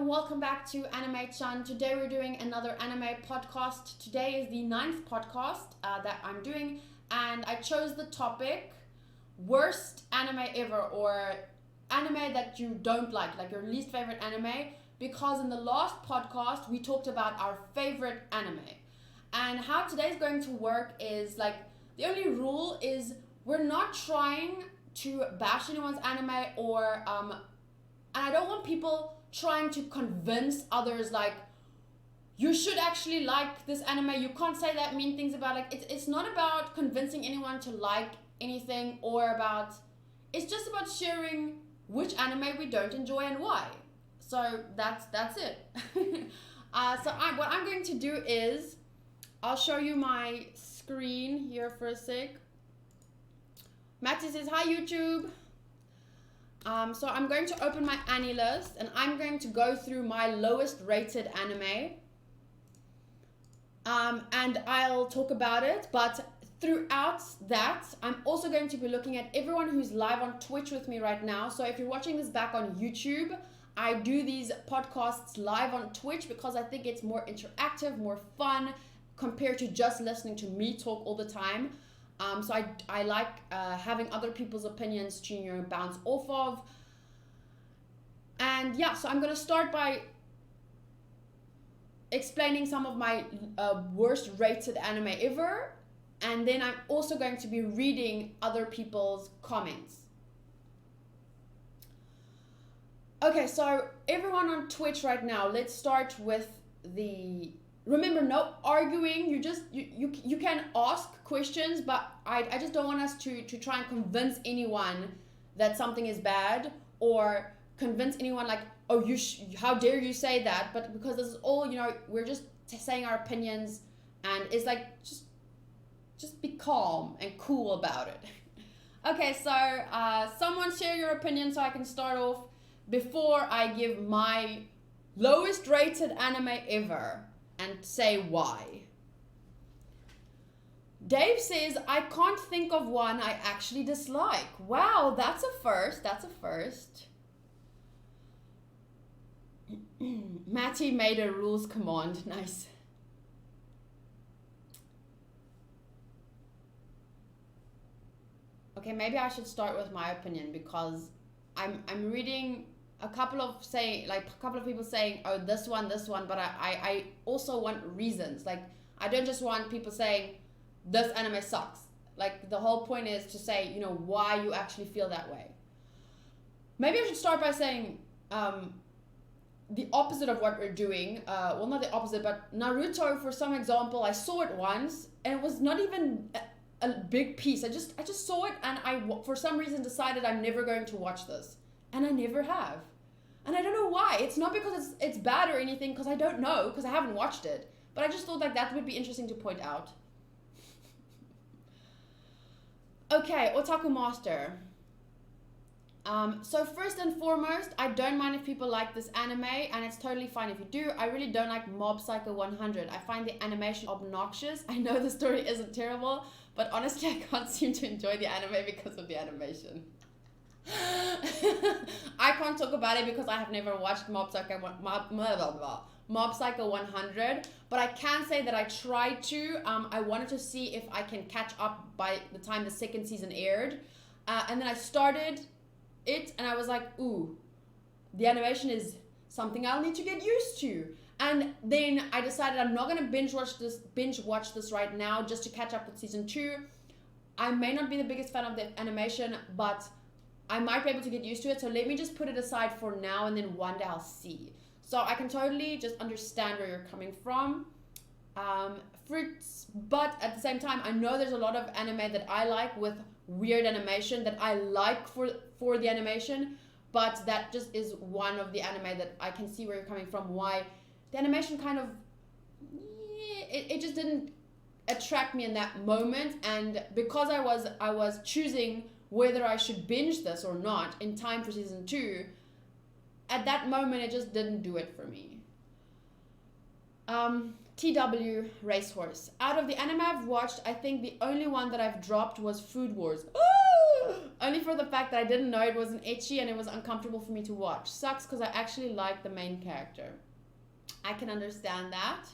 welcome back to Animaecast. Today we're doing another anime podcast. Today is the 9th podcast that I'm doing, and I chose the topic worst anime ever, or anime that you don't like your least favorite anime, because in the last podcast we talked about our favorite anime. And how today's going to work is the only rule is we're not trying to bash anyone's anime, or and I don't want people trying to convince others you should actually like this anime, you can't say that mean things about it's not about convincing anyone to like anything, it's just about sharing which anime we don't enjoy and why. So that's it. What I'm going to do is I'll show you my screen here for a sec. Matty says hi YouTube. So I'm going to open my Annie list, and I'm going to go through my lowest rated anime, and I'll talk about it. But throughout that, I'm also going to be looking at everyone who's live on Twitch with me right now. So if you're watching this back on YouTube, I do these podcasts live on Twitch because I think it's more interactive, more fun compared to just listening to me talk all the time. So I like having other people's opinions to bounce off of. And yeah, so I'm going to start by explaining some of my worst rated anime ever. And then I'm also going to be reading other people's comments. Okay, so everyone on Twitch right now, let's start with the... Remember, no arguing. You can ask questions, but I just don't want us to try and convince anyone that something is bad, or convince anyone how dare you say that. But because this is all, we're just saying our opinions, and it's just be calm and cool about it. Okay, so someone share your opinion so I can start off before I give my lowest rated anime ever and say why. Dave says, I can't think of one I actually dislike. Wow, that's a first. Matty made a rules command. Nice. Okay, maybe I should start with my opinion, because I'm reading a couple of people saying, oh, this one, but I also want reasons. I don't just want people saying this anime sucks. The whole point is to say, why you actually feel that way. Maybe I should start by saying the opposite of what we're doing. Well, not the opposite, but Naruto, for some example, I saw it once, and it was not even a big piece. I just saw it, and I for some reason decided I'm never going to watch this. And I never have. And I don't know why. It's not because it's bad or anything, because I don't know, because I haven't watched it. But I just thought that would be interesting to point out. Okay, Otaku Master. So first and foremost, I don't mind if people like this anime, and it's totally fine if you do. I really don't like Mob Psycho 100. I find the animation obnoxious. I know the story isn't terrible, but honestly, I can't seem to enjoy the anime because of the animation. I can't talk about it because I have never watched Mob Psycho 100, but I can say that I tried to. I wanted to see if I can catch up by the time the second season aired, and then I started it, and I was like, ooh, the animation is something I'll need to get used to. And then I decided I'm not going to binge watch this right now just to catch up with season 2. I may not be the biggest fan of the animation, but I might be able to get used to it, so let me just put it aside for now, and then one day I'll see. So I can totally just understand where you're coming from. But at the same time, I know there's a lot of anime that I like with weird animation that I like for the animation, but that just is one of the anime that I can see where you're coming from, why the animation kind of, it just didn't attract me in that moment. And because I was choosing whether I should binge this or not in time for season 2, at that moment it just didn't do it for me. TW Racehorse. Out of the anime I've watched, I think the only one that I've dropped was Food Wars. Only for the fact that I didn't know it wasn't ecchi and it was uncomfortable for me to watch. Sucks because I actually like the main character. I can understand that.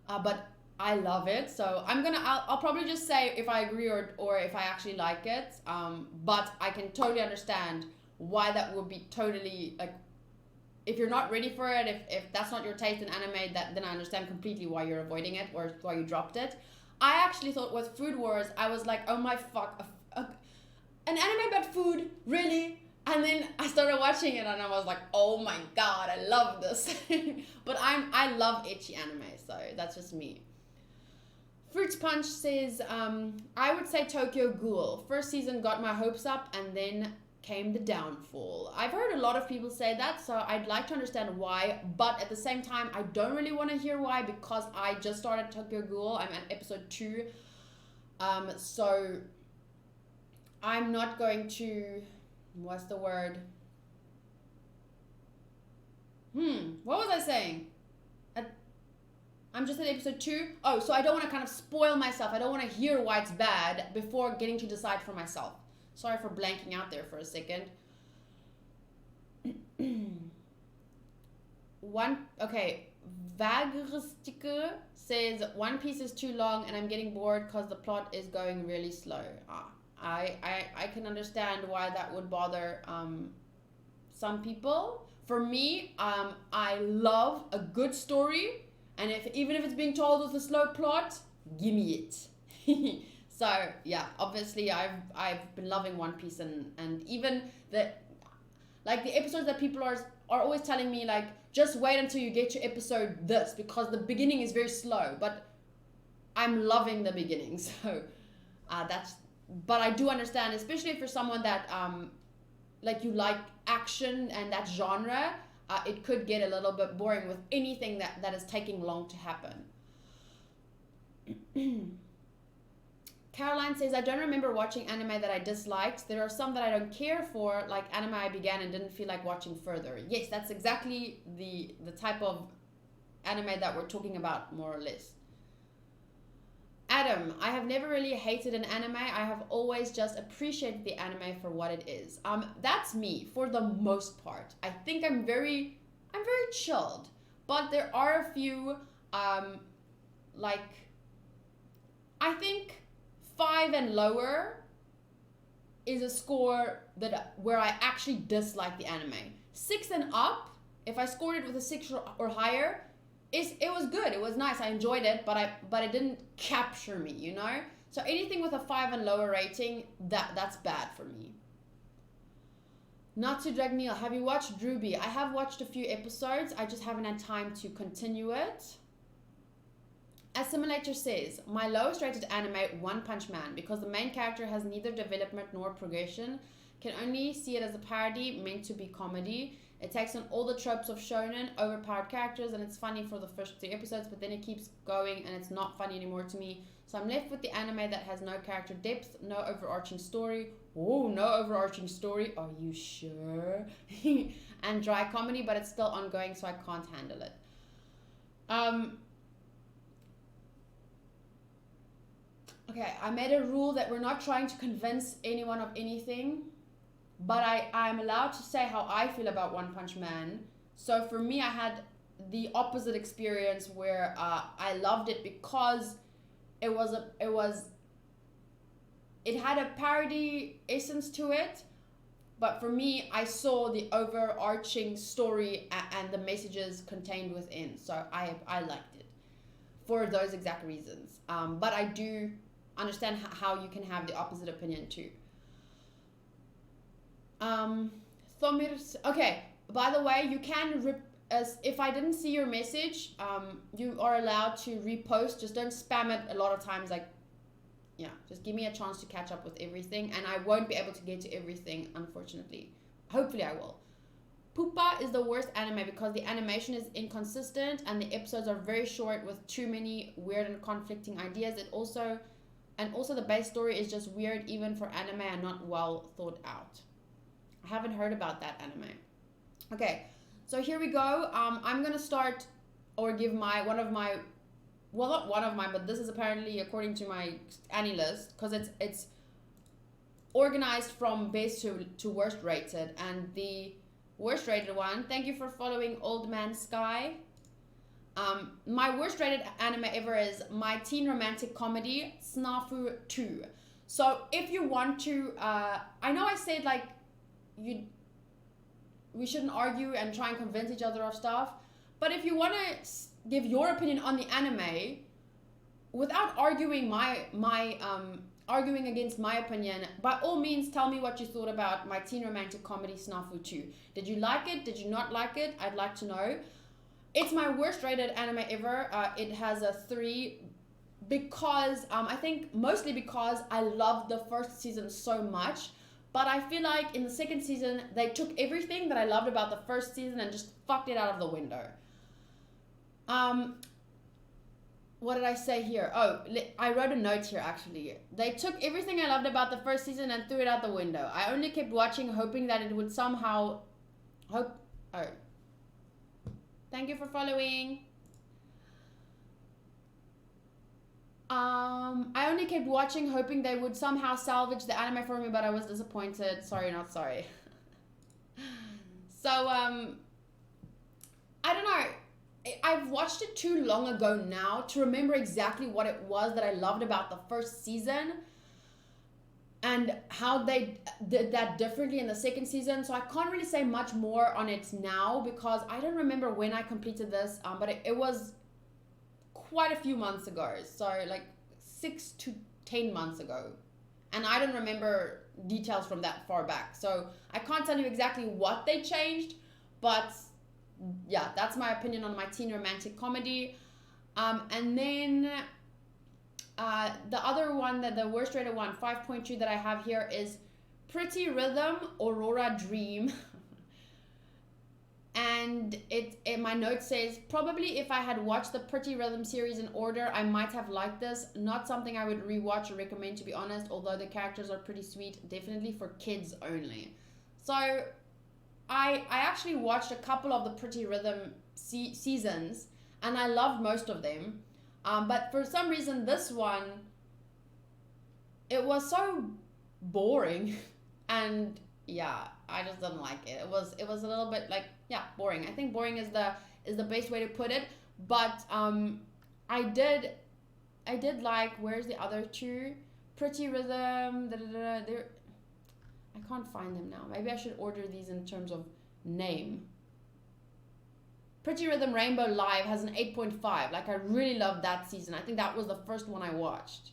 But I love it. So I'll probably just say if I agree or if I actually like it. But I can totally understand why that would be totally, like, if you're not ready for it, if that's not your taste in anime, then I understand completely why you're avoiding it or why you dropped it. I actually thought with Food Wars, I was like, oh my fuck, an anime about food, really? And then I started watching it and I was like, oh my god, I love this. But I love ecchi anime, so that's just me. Fruits Punch says, I would say Tokyo Ghoul. First season got my hopes up and then came the downfall. I've heard a lot of people say that, so I'd like to understand why, but at the same time, I don't really want to hear why because I just started Tokyo Ghoul. I'm at episode 2. So I'm not going to, what's the word? What was I saying? I'm just at episode 2. Oh, so I don't want to kind of spoil myself. I don't want to hear why it's bad before getting to decide for myself. Sorry for blanking out there for a second. Vagrsticker says One Piece is too long and I'm getting bored because the plot is going really slow. I can understand why that would bother some people. For me, I love a good story, and even if it's being told with a slow plot, give me it. So yeah, obviously I've been loving One Piece and even the episodes that people are always telling me like just wait until you get to episode this because the beginning is very slow, but I'm loving the beginning. So but I do understand, especially if you're someone that like you like action and that genre, it could get a little bit boring with anything that is taking long to happen. Caroline says, I don't remember watching anime that I disliked. There are some that I don't care for, like anime I began and didn't feel like watching further. Yes, that's exactly the type of anime that we're talking about, more or less. Adam, I have never really hated an anime. I have always just appreciated the anime for what it is. That's me for the most part. I think I'm very chilled, but there are a few like I think 5 and lower is a score where I actually dislike the anime. 6 and up, if I scored it with a 6 or higher, it was good. It was nice. I enjoyed it, but it didn't capture me, you know? So anything with a 5 and lower rating, that's bad for me. Not to drag Neil, have you watched Ruby? I have watched a few episodes. I just haven't had time to continue it. Assimilator says, my lowest rated anime, One Punch Man, because the main character has neither development nor progression. Can only see it as a parody meant to be comedy. It takes on all the tropes of shonen, overpowered characters, and it's funny for the first 3 episodes, but then it keeps going and it's not funny anymore to me. So I'm left with the anime that has no character depth, no overarching story. Oh, no overarching story. Are you sure? And dry comedy, but it's still ongoing, so I can't handle it. Okay, I made a rule that we're not trying to convince anyone of anything, but I'm allowed to say how I feel about One Punch Man. So for me, I had the opposite experience where I loved it because it had a parody essence to it, but for me, I saw the overarching story and the messages contained within, so I liked it for those exact reasons. But I do understand how you can have the opposite opinion too. Okay, by the way, you can if I didn't see your message, you are allowed to repost. Just don't spam it a lot of times. Like, yeah, just give me a chance to catch up with everything, and I won't be able to get to everything, unfortunately. Hopefully I will. Pupa is the worst anime because the animation is inconsistent and the episodes are very short with too many weird and conflicting ideas. And also the base story is just weird even for anime and not well thought out. I haven't heard about that anime. Okay, so here we go. I'm gonna start or give not one of mine, but this is apparently according to my Annie list, because it's organized from best to worst rated, and the worst rated one, thank you for following Old Man Sky. My worst rated anime ever is my teen romantic comedy, Snafu 2. So if you want to, I know I said like, we shouldn't argue and try and convince each other of stuff, but if you want to give your opinion on the anime, without arguing arguing against my opinion, by all means tell me what you thought about my teen romantic comedy, Snafu 2. Did you like it? Did you not like it? I'd like to know. It's my worst rated anime ever. It has a 3 because, I think mostly because I loved the first season so much. But I feel like in the second season, they took everything that I loved about the first season and just fucked it out of the window. What did I say here? Oh, I wrote a note here actually. They took everything I loved about the first season and threw it out the window. I only kept watching hoping that it would somehow... Thank you for following. I only kept watching hoping they would somehow salvage the anime for me, but I was disappointed. Sorry, not sorry. So, I don't know. I've watched it too long ago now to remember exactly what it was that I loved about the first season and how they did that differently in the second season. So I can't really say much more on it now because I don't remember when I completed this, but it was quite a few months ago. So like 6 to 10 months ago. And I don't remember details from that far back. So I can't tell you exactly what they changed, but yeah, that's my opinion on my teen romantic comedy. And then the other one, the worst rated one, 5.2 that I have here is Pretty Rhythm Aurora Dream. And my note says, probably if I had watched the Pretty Rhythm series in order, I might have liked this. Not something I would rewatch or recommend, to be honest, although the characters are pretty sweet. Definitely for kids only. So I actually watched a couple of the Pretty Rhythm seasons, and I loved most of them. But for some reason, this one, it was so boring, and yeah, I just didn't like it. It was a little bit like, yeah, boring. I think boring is the best way to put it. But I did like, where's the other two? Pretty Rhythm. I can't find them now. Maybe I should order these in terms of name. Pretty Rhythm Rainbow Live has an 8.5. Like, I really loved that season. I think that was the first one I watched.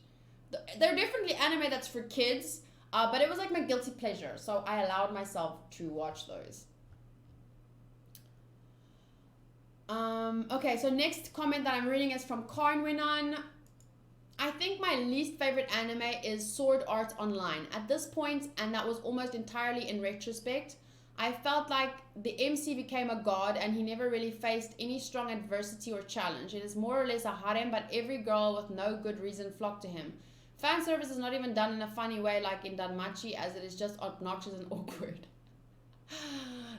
They're definitely anime that's for kids, but it was like my guilty pleasure, so I allowed myself to watch those. Okay, so next comment that I'm reading is from Kyruin. I think my least favorite anime is Sword Art Online. At this point, and that was almost entirely in retrospect, I felt like the MC became a god and he never really faced any strong adversity or challenge. It is more or less a harem, but every girl with no good reason flocked to him. Fan service is not even done in a funny way like in Danmachi, as it is just obnoxious and awkward.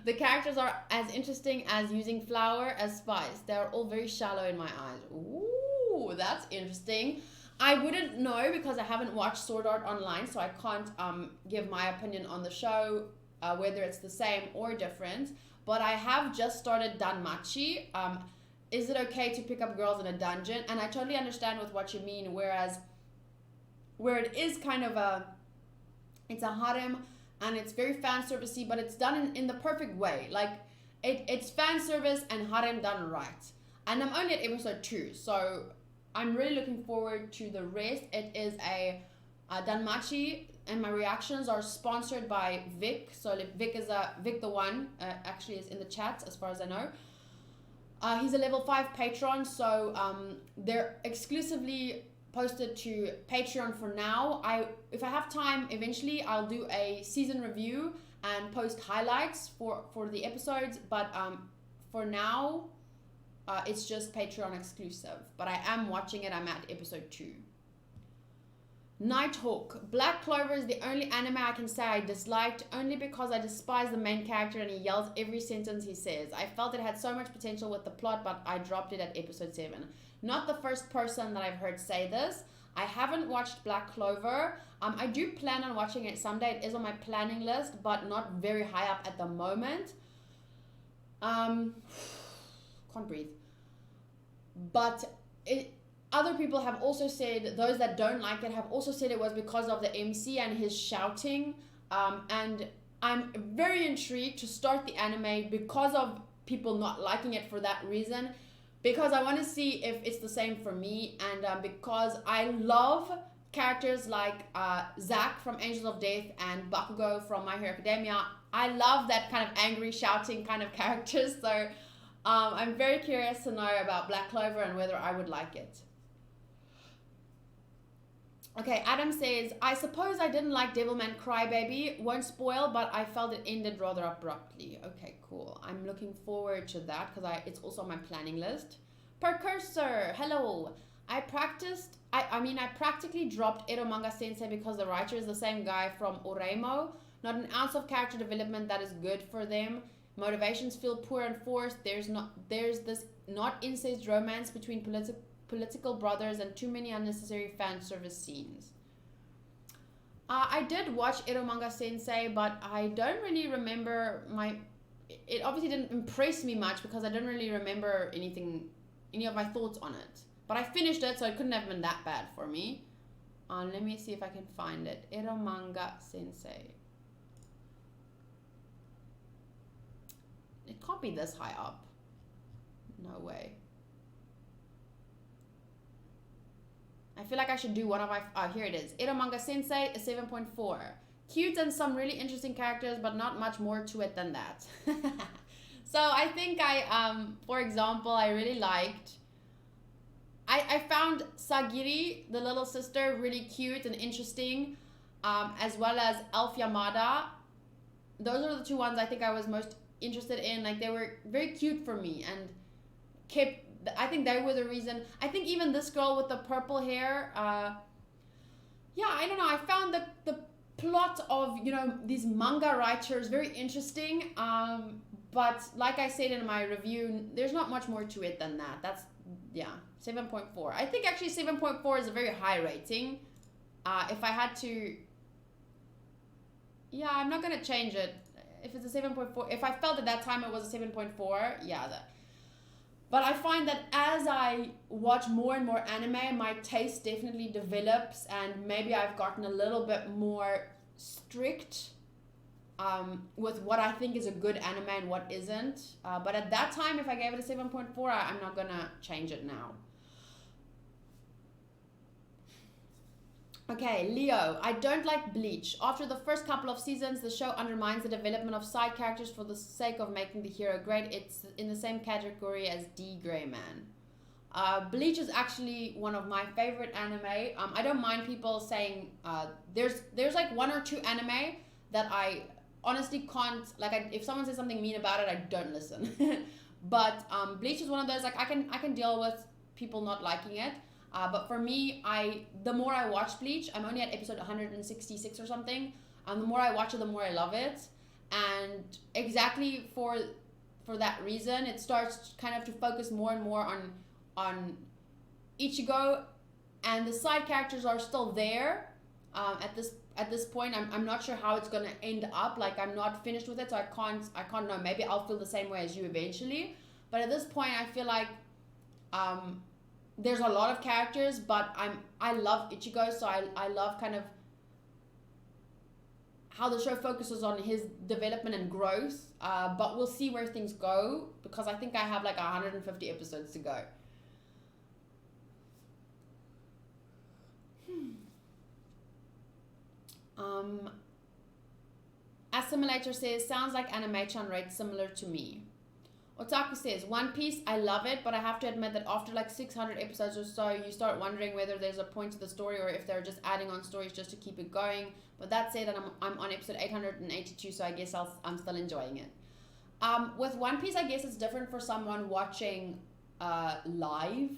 The characters are as interesting as using flour as spice. They are all very shallow in my eyes. Ooh, that's interesting. I wouldn't know because I haven't watched Sword Art Online, so I can't give my opinion on the show, whether it's the same or different. But I have just started Danmachi. Is it okay to pick up girls in a dungeon? And I totally understand with what you mean, whereas where it is kind of it's a harem and it's very fan servicey, but it's done in the perfect way. Like it's fan service and harem done right. And I'm only at episode 2, so I'm really looking forward to the rest. It is a Danmachi, and my reactions are sponsored by Vik. So Vik is ViktheOne, actually is in the chat as far as I know. He's a level 5 patron, so they're exclusively posted to Patreon for now. If I have time, eventually I'll do a season review and post highlights for the episodes, but for now, it's just Patreon exclusive. But I am watching it. I'm at episode 2. Nighthawk. Black Clover is the only anime I can say I disliked, only because I despise the main character and he yells every sentence he says. I felt it had so much potential with the plot, but I dropped it at episode 7. Not the first person that I've heard say this. I haven't watched Black Clover. I do plan on watching it someday. It is on my planning list, but not very high up at the moment. Can't breathe. But other people have also said, those that don't like it have also said it was because of the MC and his shouting. And I'm very intrigued to start the anime because of people not liking it for that reason. Because I want to see if it's the same for me, and because I love characters like Zack from Angels of Death and Bakugo from My Hero Academia. I love that kind of angry, shouting kind of characters. So I'm very curious to know about Black Clover and whether I would like it. Okay, Adam says, I suppose I didn't like Devilman Crybaby. Won't spoil, but I felt it ended rather abruptly. Okay, cool. I'm looking forward to that because it's also on my planning list. Precursor, hello. I practically dropped Eromanga Sensei because the writer is the same guy from Oreimo. Not an ounce of character development that is good for them. Motivations feel poor and forced. There's this not incest romance between political brothers and too many unnecessary fan service scenes. I did watch Eromanga Sensei, but I don't really remember it obviously didn't impress me much because I don't really remember any of my thoughts on it. But I finished it, so it couldn't have been that bad for me. Let me see if I can find it. Eromanga Sensei. It can't be this high up. No way. I feel like I should do one of my... Oh, here it is. Eromanga Sensei, a 7.4. Cute and some really interesting characters, but not much more to it than that. So I think for example, I really liked... I found Sagiri, the little sister, really cute and interesting, as well as Elf Yamada. Those are the two ones I think I was most interested in. Like, they were very cute for me and I think they were the reason. I think even this girl with the purple hair, yeah, I don't know. I found the plot of, these manga writers very interesting. But like I said in my review, there's not much more to it than that. That's, yeah, 7.4. I think actually 7.4 is a very high rating. If I had to, yeah, I'm not going to change it. If it's a 7.4, if I felt at that time it was a 7.4, yeah, but I find that as I watch more and more anime, my taste definitely develops, and maybe I've gotten a little bit more strict with what I think is a good anime and what isn't. But at that time, if I gave it a 7.4, I'm not going to change it now. Okay, Leo, I don't like Bleach. After the first couple of seasons, the show undermines the development of side characters for the sake of making the hero great. It's in the same category as D. Grey Man. Bleach is actually one of my favorite anime. I don't mind people saying there's like one or two anime that I honestly can't, like, if someone says something mean about it, I don't listen. But Bleach is one of those, like, I can deal with people not liking it. But for me, the more I watch Bleach, I'm only at episode 166 or something. The more I watch it, the more I love it. And exactly for that reason, it starts kind of to focus more and more on Ichigo, and the side characters are still there. At this point, I'm not sure how it's gonna end up. Like, I'm not finished with it, so I can't know. Maybe I'll feel the same way as you eventually. But at this point, I feel like there's a lot of characters, but I love Ichigo, so I love kind of how the show focuses on his development and growth. But we'll see where things go, because I think I have like 150 episodes to go. Assimilator says, sounds like Animation rates similar to me. Otaku says, One Piece, I love it, but I have to admit that after like 600 episodes or so, you start wondering whether there's a point to the story or if they're just adding on stories just to keep it going. But that said, I'm on episode 882, so I guess I'm still enjoying it. With One Piece, I guess it's different for someone watching live,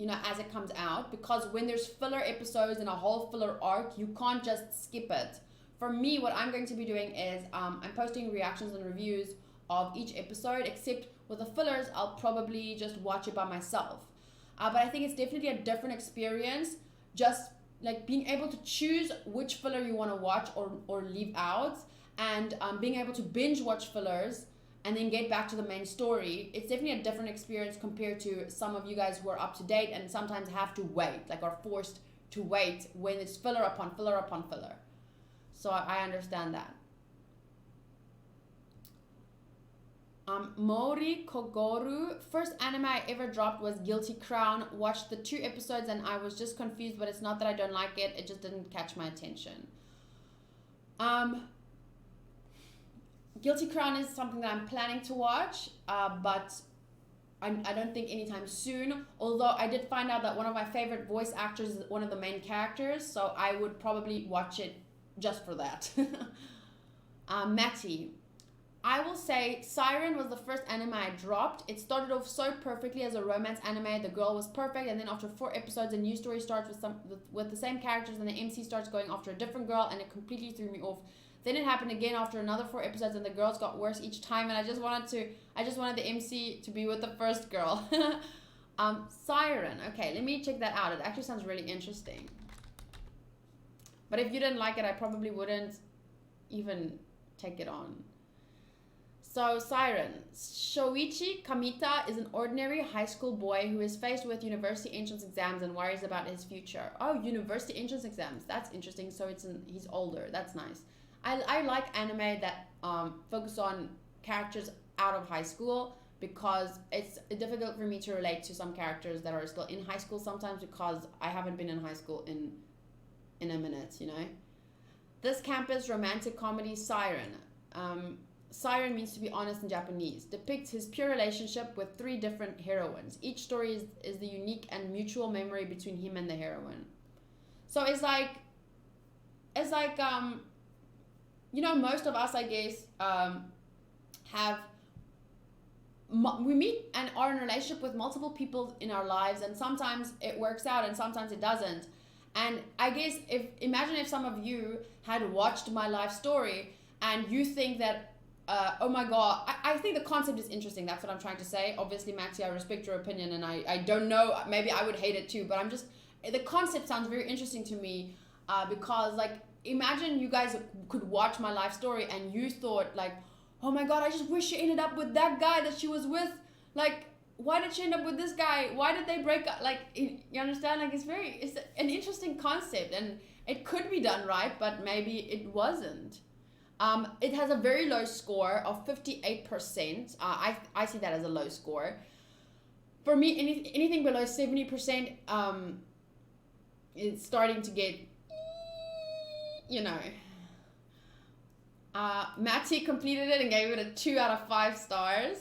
as it comes out, because when there's filler episodes and a whole filler arc, you can't just skip it. For me, what I'm going to be doing is I'm posting reactions and reviews of each episode, except with the fillers, I'll probably just watch it by myself. But I think it's definitely a different experience just like being able to choose which filler you want to watch or leave out, and being able to binge watch fillers and then get back to the main story. It's definitely a different experience compared to some of you guys who are up to date and sometimes have to wait, like are forced to wait when it's filler upon filler upon filler. So I understand that. Mori Kogoru, first anime I ever dropped was Guilty Crown. Watched the 2 episodes and I was just confused, but it's not that I don't like it, it just didn't catch my attention. Guilty Crown is something that I'm planning to watch, but I don't think anytime soon, although I did find out that one of my favorite voice actors is one of the main characters, so I would probably watch it just for that. Matty, I will say Siren was the first anime I dropped. It started off so perfectly as a romance anime. The girl was perfect, and then after 4 episodes, a new story starts with the same characters, and the MC starts going after a different girl, and it completely threw me off. Then it happened again after another 4 episodes, and the girls got worse each time, and I just wanted the MC to be with the first girl. Siren. Okay, let me check that out. It actually sounds really interesting. But if you didn't like it, I probably wouldn't even take it on. So, Siren. Shoichi Kamita is an ordinary high school boy who is faced with university entrance exams and worries about his future. Oh, university entrance exams. That's interesting. So he's older. That's nice. I like anime that focus on characters out of high school, because it's difficult for me to relate to some characters that are still in high school sometimes, because I haven't been in high school in a minute, you know. This campus romantic comedy Siren. Siren means to be honest in Japanese. Depicts his pure relationship with 3 different heroines. Each story is the unique and mutual memory between him and the heroine. So it's like you know, most of us, I guess, we meet and are in a relationship with multiple people in our lives, and sometimes it works out and sometimes it doesn't. And I guess imagine if some of you had watched my life story and you think that, oh my god, I think the concept is interesting. That's what I'm trying to say. Obviously, Maxi, I respect your opinion, and I don't know, maybe I would hate it too, but the concept sounds very interesting to me, because like, imagine you guys could watch my life story and you thought like, oh my god, I just wish she ended up with that guy that she was with. Like, why did she end up with this guy? Why did they break up? Like, you understand? Like, it's an interesting concept, and it could be done right, but maybe it wasn't. It has a very low score of 58%. I see that as a low score. For me, anything below 70%, it's starting to get, you know. Matty completed it and gave it a 2 out of 5 stars.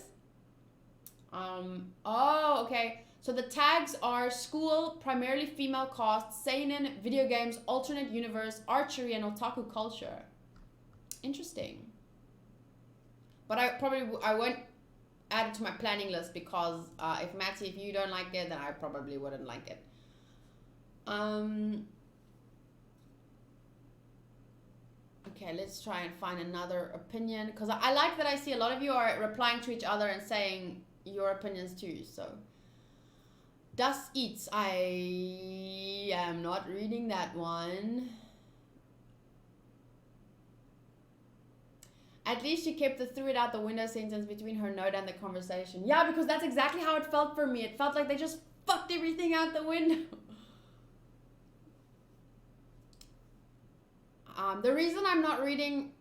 Oh, okay. So the tags are school, primarily female cast, seinen, video games, alternate universe, archery, and otaku culture. Interesting. But I won't add it to my planning list, because if you don't like it, then I probably wouldn't like it. Okay, let's try and find another opinion, because I like that I see a lot of you are replying to each other and saying your opinions too. So, Das Eats, I am not reading that one. At least she kept the threw it out the window sentence between her note and the conversation. Yeah, because that's exactly how it felt for me. It felt like they just fucked everything out the window. The reason I'm not reading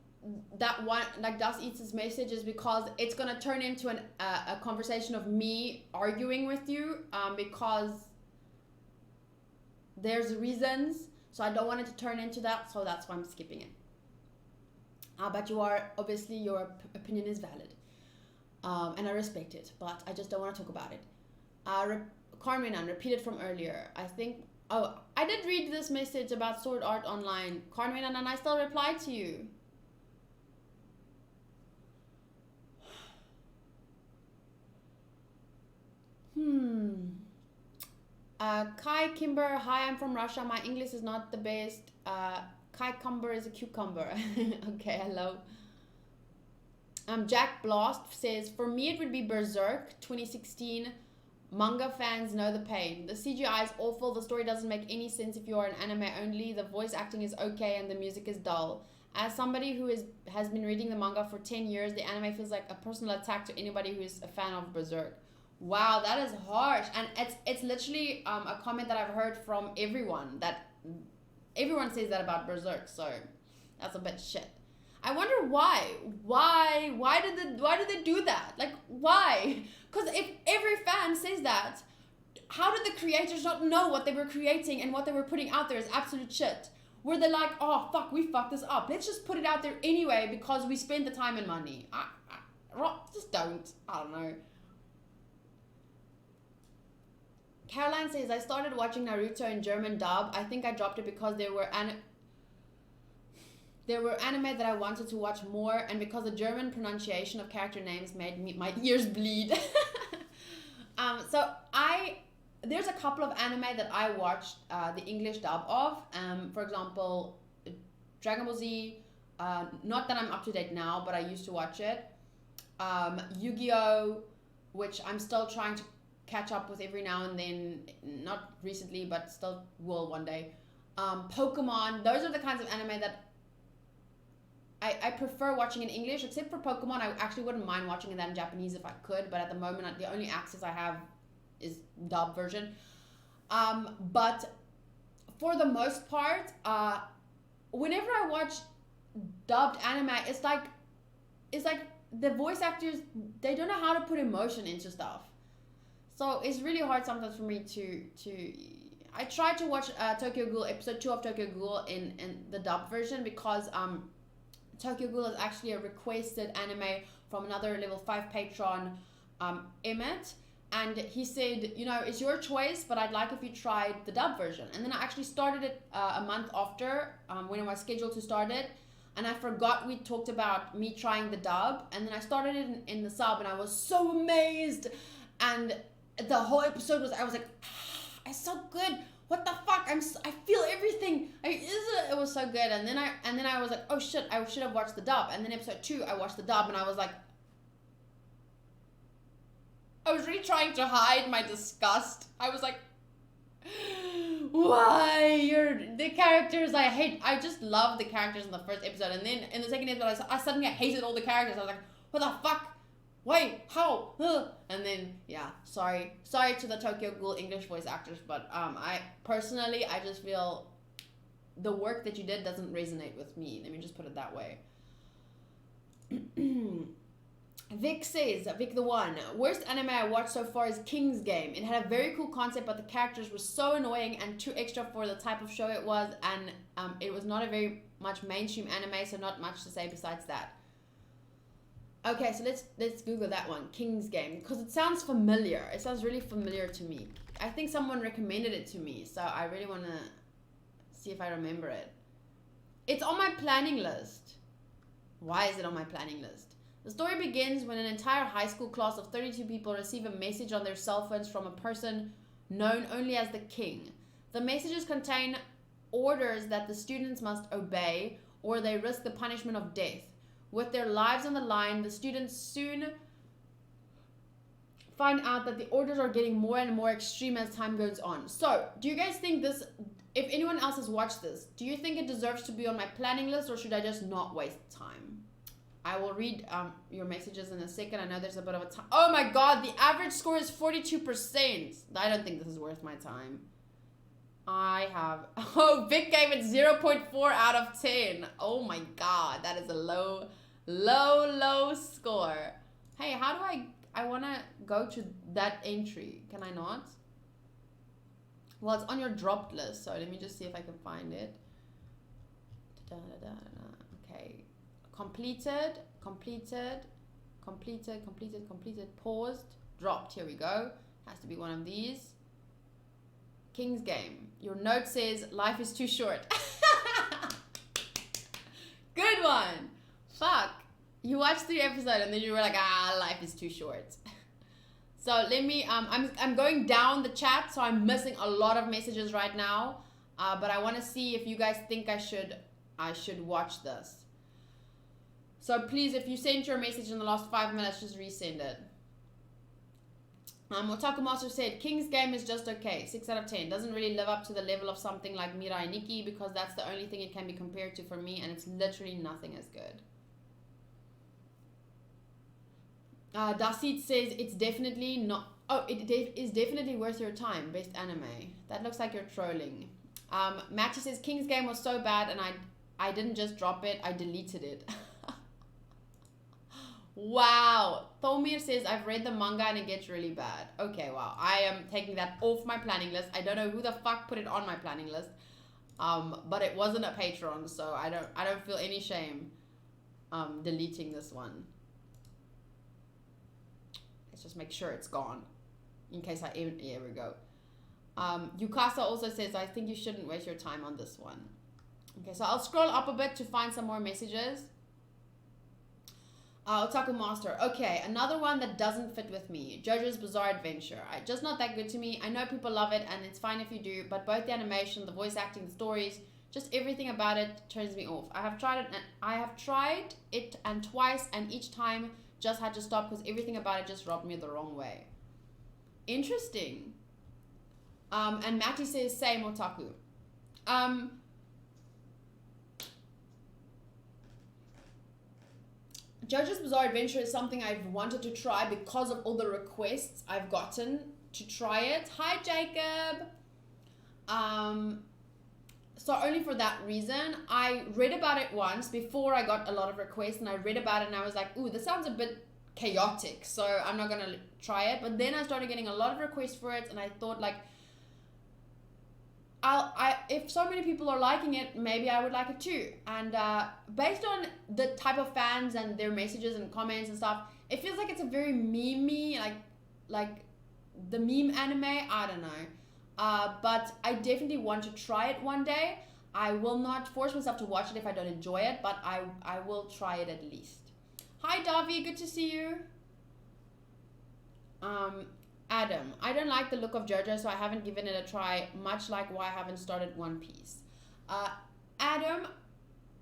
that one, like Das Eats' message, is because it's going to turn into a conversation of me arguing with you, because there's reasons, so I don't want it to turn into that, so that's why I'm skipping it. But obviously your opinion is valid, and I respect it, but I just don't want to talk about it. Carmen, repeated from earlier, I think. Oh, I did read this message about Sword Art Online, Carmen, and I still replied to you. Kai Kimber, hi, I'm from Russia. My English is not the best. Kai Cumber is a cucumber. Okay, hello. Jack Blast says, for me it would be Berserk 2016. Manga fans know the pain. The CGI is awful, the story doesn't make any sense if you are an anime only, the voice acting is okay, and the music is dull. As somebody who has been reading the manga for 10 years, the anime feels like a personal attack to anybody who is a fan of Berserk. Wow, that is harsh. And it's literally a comment that I've heard from everyone, that everyone says that about Berserk, so that's a bit shit. I wonder why. Why did they do that? Like, why? Because if every fan says that, how did the creators not know what they were creating and what they were putting out there is absolute shit? Were they like, oh fuck, we fucked this up, let's just put it out there anyway because we spent the time and money? Just don't. I don't know. Caroline says, I started watching Naruto in German dub. I think I dropped it because there were anime that I wanted to watch more, and because the German pronunciation of character names made my ears bleed. There's a couple of anime that I watched the English dub of. For example, Dragon Ball Z. Not that I'm up to date now, but I used to watch it. Yu-Gi-Oh, which I'm still trying to catch up with every now and then. Not recently, but still will one day. Pokemon. Those are the kinds of anime that I prefer watching in English, except for Pokemon. I actually wouldn't mind watching that in Japanese if I could, but at the moment, the only access I have is dub version. But for the most part, whenever I watch dubbed anime, it's like the voice actors, they don't know how to put emotion into stuff. So it's really hard sometimes for me to I tried to watch Tokyo Ghoul, episode 2 of Tokyo Ghoul in the dub version because Tokyo Ghoul is actually a requested anime from another level 5 patron, Emmett. And he said, you know, it's your choice, but I'd like if you tried the dub version. And then I actually started it a month after, when I was scheduled to start it. And I forgot we talked about me trying the dub. And then I started it in the sub, and I was so amazed. And the whole episode was, I was like, it's so good. What the fuck? I feel everything. It was so good. And then I was like, oh shit, I should have watched the dub. And then episode 2, I watched the dub, and I was like, I was really trying to hide my disgust. I was like, why? The characters I hate. I just love the characters in the first episode. And then in the second episode, I suddenly hated all the characters. I was like, what the fuck? Wait, how? And then, yeah, sorry to the Tokyo Ghoul English voice actors. But I just feel the work that you did doesn't resonate with me. Let me just put it that way. Vic says, ViktheOne, worst anime I watched so far is King's Game. It had a very cool concept, but the characters were so annoying and too extra for the type of show it was, and it was not a very much mainstream anime, so not much to say besides that. Okay, so let's Google that one, King's Game, because it sounds familiar. It sounds really familiar to me. I think someone recommended it to me, so I really want to see if I remember it. It's on my planning list. Why is it on my planning list? The story begins when an entire high school class of 32 people receive a message on their cell phones from a person known only as the King. The messages contain orders that the students must obey, or they risk the punishment of death. With their lives on the line, the students soon find out that the orders are getting more and more extreme as time goes on. So, do you guys think this, if anyone else has watched this, do you think it deserves to be on my planning list, or should I just not waste time? I will read your messages in a second. I know there's a bit of a time. Oh my god, the average score is 42%. I don't think this is worth my time. Oh, Vic gave it 0.4 out of 10. Oh my god, that is a low score. Hey, how do I want to go to that entry. Can I not? Well, it's on your dropped list, so let me just see if I can find it. Okay. Completed, paused, dropped. Here we go. Has to be one of these. King's Game. Your note says, life is too short. Good one. Fuck. You watched 3 episodes and then you were like, life is too short. So let me, I'm going down the chat, so I'm missing a lot of messages right now. But I want to see if you guys think I should watch this. So please, if you sent your message in the last 5 minutes, just resend it. Otaku Master said, King's Game is just okay, 6 out of 10. Doesn't really live up to the level of something like Mirai Nikki because that's the only thing it can be compared to for me, and it's literally nothing as good. Dasit says, it's definitely not... Oh, it is definitely worth your time. Best anime. That looks like you're trolling. Matty says, King's Game was so bad and I didn't just drop it, I deleted it. Wow. Thomir says, I've read the manga and it gets really bad. Okay, wow. I am taking that off my planning list. I don't know who the fuck put it on my planning list. But it wasn't a Patreon, so I don't feel any shame deleting this one. Let's just make sure it's gone. In case I even... Here we go. Yukasa also says, I think you shouldn't waste your time on this one. Okay, so I'll scroll up a bit to find some more messages. Otaku Master. Okay, another one that doesn't fit with me. JoJo's Bizarre Adventure. Just not that good to me. I know people love it and it's fine if you do, but both the animation, the voice acting, the stories, just everything about it turns me off. I have tried it and twice, and each time just had to stop because everything about it just rubbed me the wrong way. Interesting. And Matty says, same Otaku. JoJo's Bizarre Adventure is something I've wanted to try because of all the requests I've gotten to try it. Hi, Jacob. So only for that reason, I read about it once before I got a lot of requests, and I read about it and I was like, ooh, this sounds a bit chaotic, so I'm not gonna try it. But then I started getting a lot of requests for it, and I thought, like, if so many people are liking it, maybe I would like it too. And based on the type of fans and their messages and comments and stuff, it feels like it's a very meme-y, like the meme anime. I don't know. But I definitely want to try it one day. I will not force myself to watch it if I don't enjoy it, but I will try it at least. Hi, Davi. Good to see you. Adam, I don't like the look of JoJo, so I haven't given it a try, much like why I haven't started One Piece. Adam,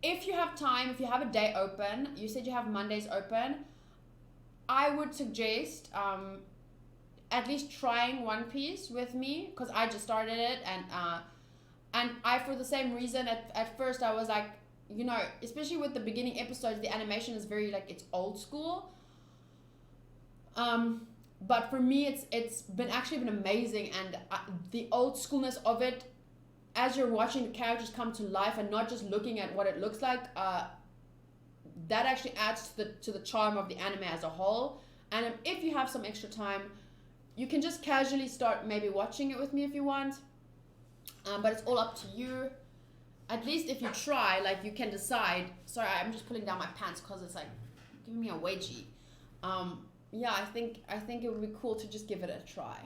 if you have time, if you have a day open, you said you have Mondays open, I would suggest at least trying One Piece with me, because I just started it, and I, for the same reason, at first I was like, you know, especially with the beginning episodes, the animation is very, like, it's old school. But for me, it's been amazing, and the old schoolness of it, as you're watching the characters come to life and not just looking at what it looks like, that actually adds to the charm of the anime as a whole. And if you have some extra time, you can just casually start maybe watching it with me if you want. But it's all up to you. At least if you try, like, you can decide. Sorry, I'm just pulling down my pants because it's like giving me a wedgie. Yeah, I think it would be cool to just give it a try.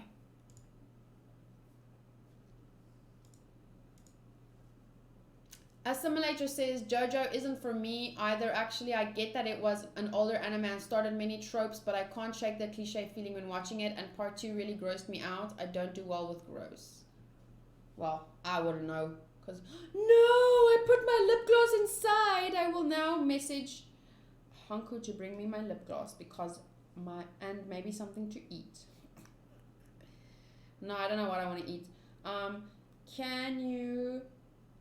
Assimilator says, JoJo isn't for me either. Actually, I get that it was an older anime and started many tropes, but I can't shake that cliche feeling when watching it, and part 2 really grossed me out. I don't do well with gross. Well, I wouldn't know, because... No, I put my lip gloss inside! I will now message Hanku to bring me my lip gloss, because... and maybe something to eat. No, I don't know what I want to eat. Can you...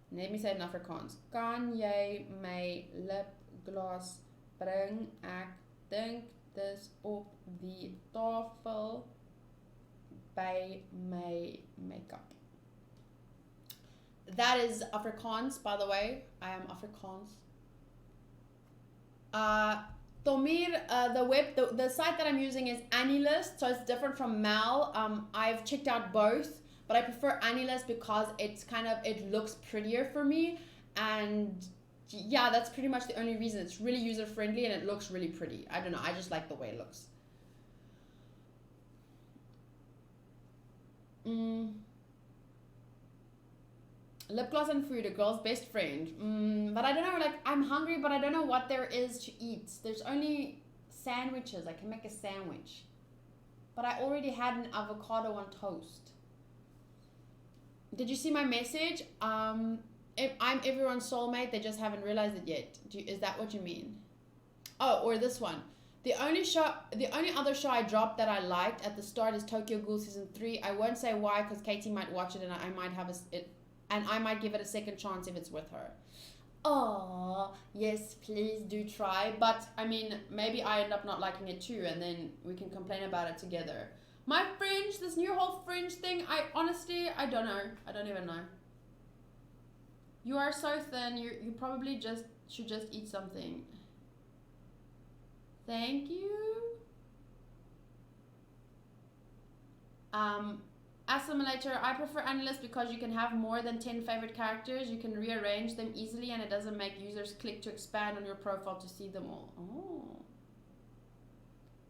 Let me say it in Afrikaans. Kan jy my lipglas bring? Ek dink dis op die tafel by my makeup. That is Afrikaans, by the way. I am Afrikaans. Tomir, the site that I'm using is AniList, so it's different from Mal. I've checked out both, but I prefer AniList because it looks prettier for me, and yeah, that's pretty much the only reason. It's really user friendly and it looks really pretty. I don't know, I just like the way it looks. Lip gloss and food, a girl's best friend. But I don't know, like, I'm hungry, but I don't know what there is to eat. There's only sandwiches. I can make a sandwich. But I already had an avocado on toast. Did you see my message? If I'm everyone's soulmate, they just haven't realized it yet. Is that what you mean? Oh, or this one. The only other show I dropped that I liked at the start is Tokyo Ghoul season 3. I won't say why because Katie might watch it and I might have I might give it a second chance if it's with her. Oh, yes, please do try. But I mean, maybe I end up not liking it too, and then we can complain about it together. My fringe, this new whole fringe thing, I don't know. I don't even know. You are so thin. You probably should just eat something. Thank you. Assimilator, I prefer Analyst because you can have more than 10 favorite characters. You can rearrange them easily and it doesn't make users click to expand on your profile to see them all. Oh.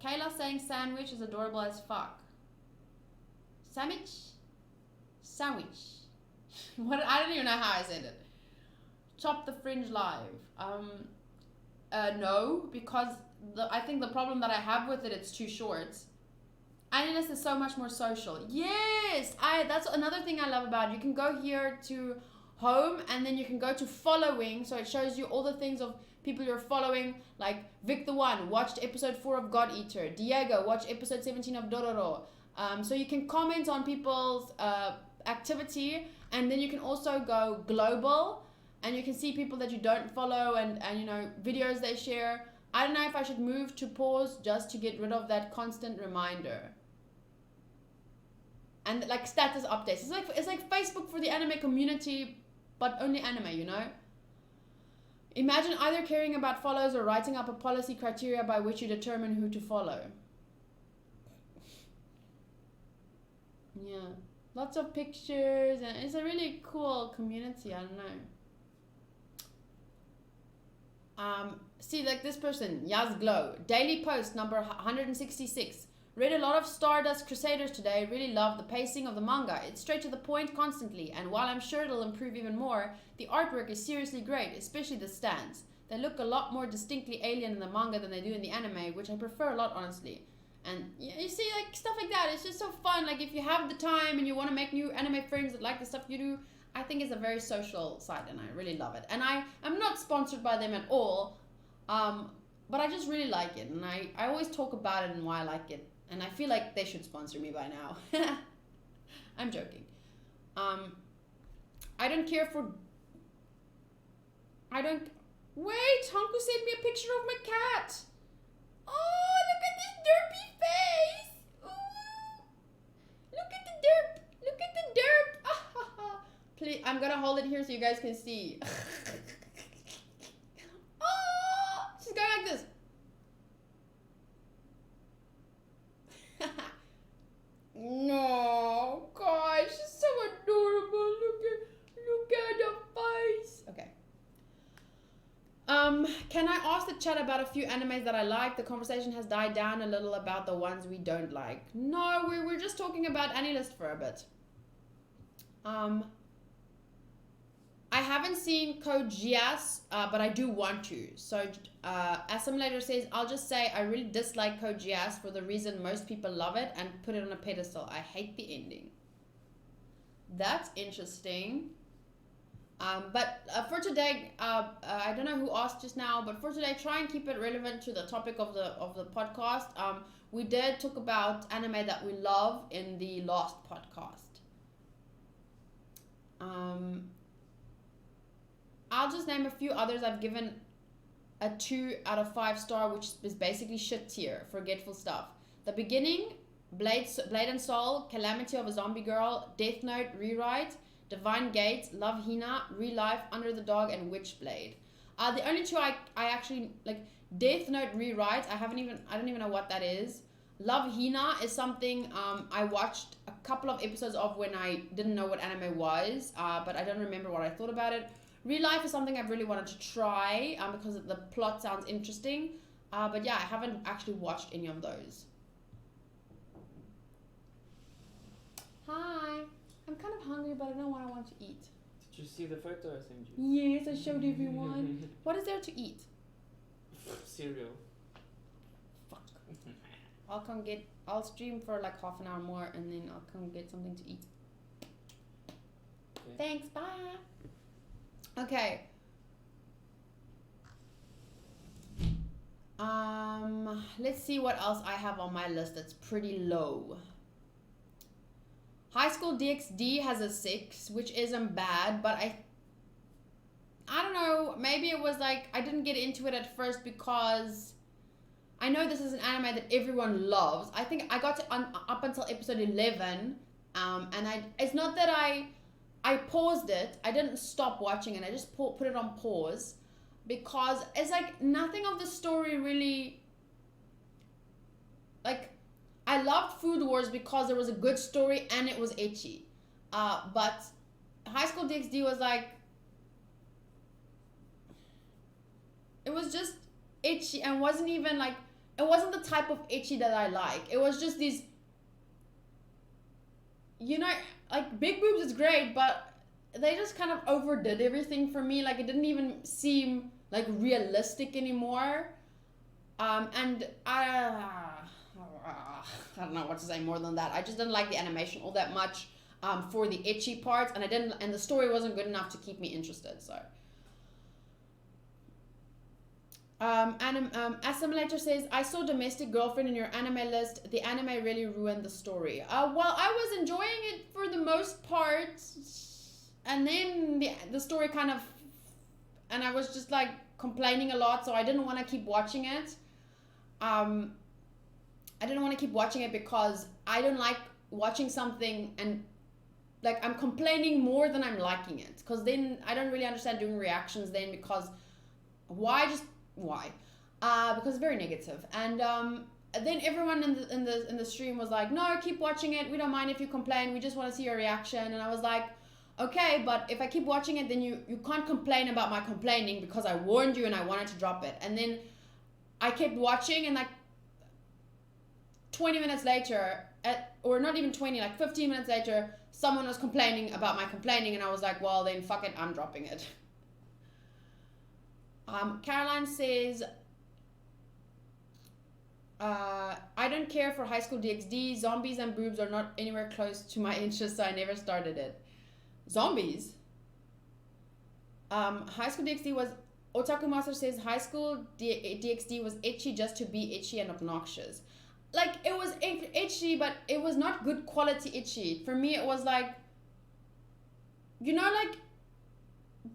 Kayla saying sandwich is adorable as fuck. Sandwich? Sandwich. What? I don't even know how I said it. Chop the fringe live. No, because I think the problem that I have with it's too short. Analyst is so much more social. Yes, that's another thing I love about it. You can go here to home and then you can go to following, so it shows you all the things of people you're following, like ViktheOne watched episode 4 of God Eater, Diego watched episode 17 of Dororo. So you can comment on people's activity, and then you can also go global and you can see people that you don't follow and you know, videos they share. I don't know if I should move to pause just to get rid of that constant reminder. And like status updates. It's like Facebook for the anime community, but only anime, you know? Imagine either caring about follows or writing up a policy criteria by which you determine who to follow. Yeah. Lots of pictures and it's a really cool community, I don't know. See, like this person, Yaz Glow, daily post number 166. Read a lot of Stardust Crusaders today. Really love the pacing of the manga. It's straight to the point constantly, and while I'm sure it'll improve even more, the artwork is seriously great, especially the stands. They look a lot more distinctly alien in the manga than they do in the anime, which I prefer a lot, honestly. And you see, like stuff like that, it's just so fun. Like if you have the time and you want to make new anime friends that like the stuff you do, I think it's a very social site and I really love it. And I'm not sponsored by them at all, but I just really like it, and I always talk about it and why I like it. And I feel like they should sponsor me by now. I'm joking. I don't care for... Wait, Hanku sent me a picture of my cat. Oh, look at this derpy face. Ooh. Look at the derp. Look at the derp. Please, I'm going to hold it here so you guys can see. Oh, she's going like this. No, gosh, she's so adorable. Look at her face. Okay. Can I ask the chat about a few animes that I like? The conversation has died down a little about the ones we don't like. No, we're just talking about AniList for a bit. I haven't seen Code Geass, but I do want to. So, Assimilator says, I'll just say I really dislike Code Geass for the reason most people love it and put it on a pedestal. I hate the ending. That's interesting. But for today, I don't know who asked just now, but for today, try and keep it relevant to the topic of the podcast. We did talk about anime that we love in the last podcast. I'll just name a few others I've given a 2 out of 5 star, which is basically shit tier, forgetful stuff. The Beginning, Blade and Soul, Calamity of a Zombie Girl, Death Note, Rewrite, Divine Gate, Love Hina, Real Life, Under the Dog, and Witchblade. The only 2 I actually like, Death Note, Rewrite. I don't even know what that is. Love Hina is something I watched a couple of episodes of when I didn't know what anime was, but I don't remember what I thought about it. Real Life is something I've really wanted to try because the plot sounds interesting. But yeah, I haven't actually watched any of those. Hi. I'm kind of hungry, but I don't know what I want to eat. Did you see the photo I sent you? Yes, I showed everyone. What is there to eat? Cereal. Fuck. I'll stream for like half an hour more and then I'll come get something to eat. Okay. Thanks, bye. Okay. Let's see what else I have on my list that's pretty low. High School DxD has a 6, which isn't bad, but I don't know, maybe it was like, I didn't get into it at first because I know this is an anime that everyone loves. I think I got to up until episode 11, and it's not that I paused it, I didn't stop watching it, I just put it on pause, because it's like nothing of the story really, like, I loved Food Wars because there was a good story and it was ecchi. But High School DxD was like, it was just ecchi and wasn't even like, it wasn't the type of ecchi that I like. It was just these, you know, like Big Boobs is great, but they just kind of overdid everything for me. Like it didn't even seem like realistic anymore. And I don't know what to say more than that. I just didn't like the animation all that much for the ecchi parts, and the story wasn't good enough to keep me interested. So, Assimilator says, I saw Domestic Girlfriend in your anime list. The anime really ruined the story. Well, I was enjoying it for the most part, and then the story kind of, and I was just like complaining a lot, so I didn't want to keep watching it. I didn't want to keep watching it because I don't like watching something and like I'm complaining more than I'm liking it, because then I don't really understand doing reactions then, because why? Because it's very negative. And then everyone in the stream was like, no, keep watching it, we don't mind if you complain, we just want to see your reaction. And I was like, okay, but if I keep watching it, then you can't complain about my complaining, because I warned you and I wanted to drop it. And then I kept watching, and like 20 minutes later, or not even 20, like 15 minutes later, someone was complaining about my complaining, and I was like, well then fuck it, I'm dropping it. Caroline says, I don't care for High School DxD. Zombies and boobs are not anywhere close to my interests, so I never started it. Zombies? High School DxD was, Otaku Master says, High School DxD was ecchi just to be ecchi and obnoxious. Like, it was ecchi, but it was not good quality ecchi. For me, it was like, you know, like,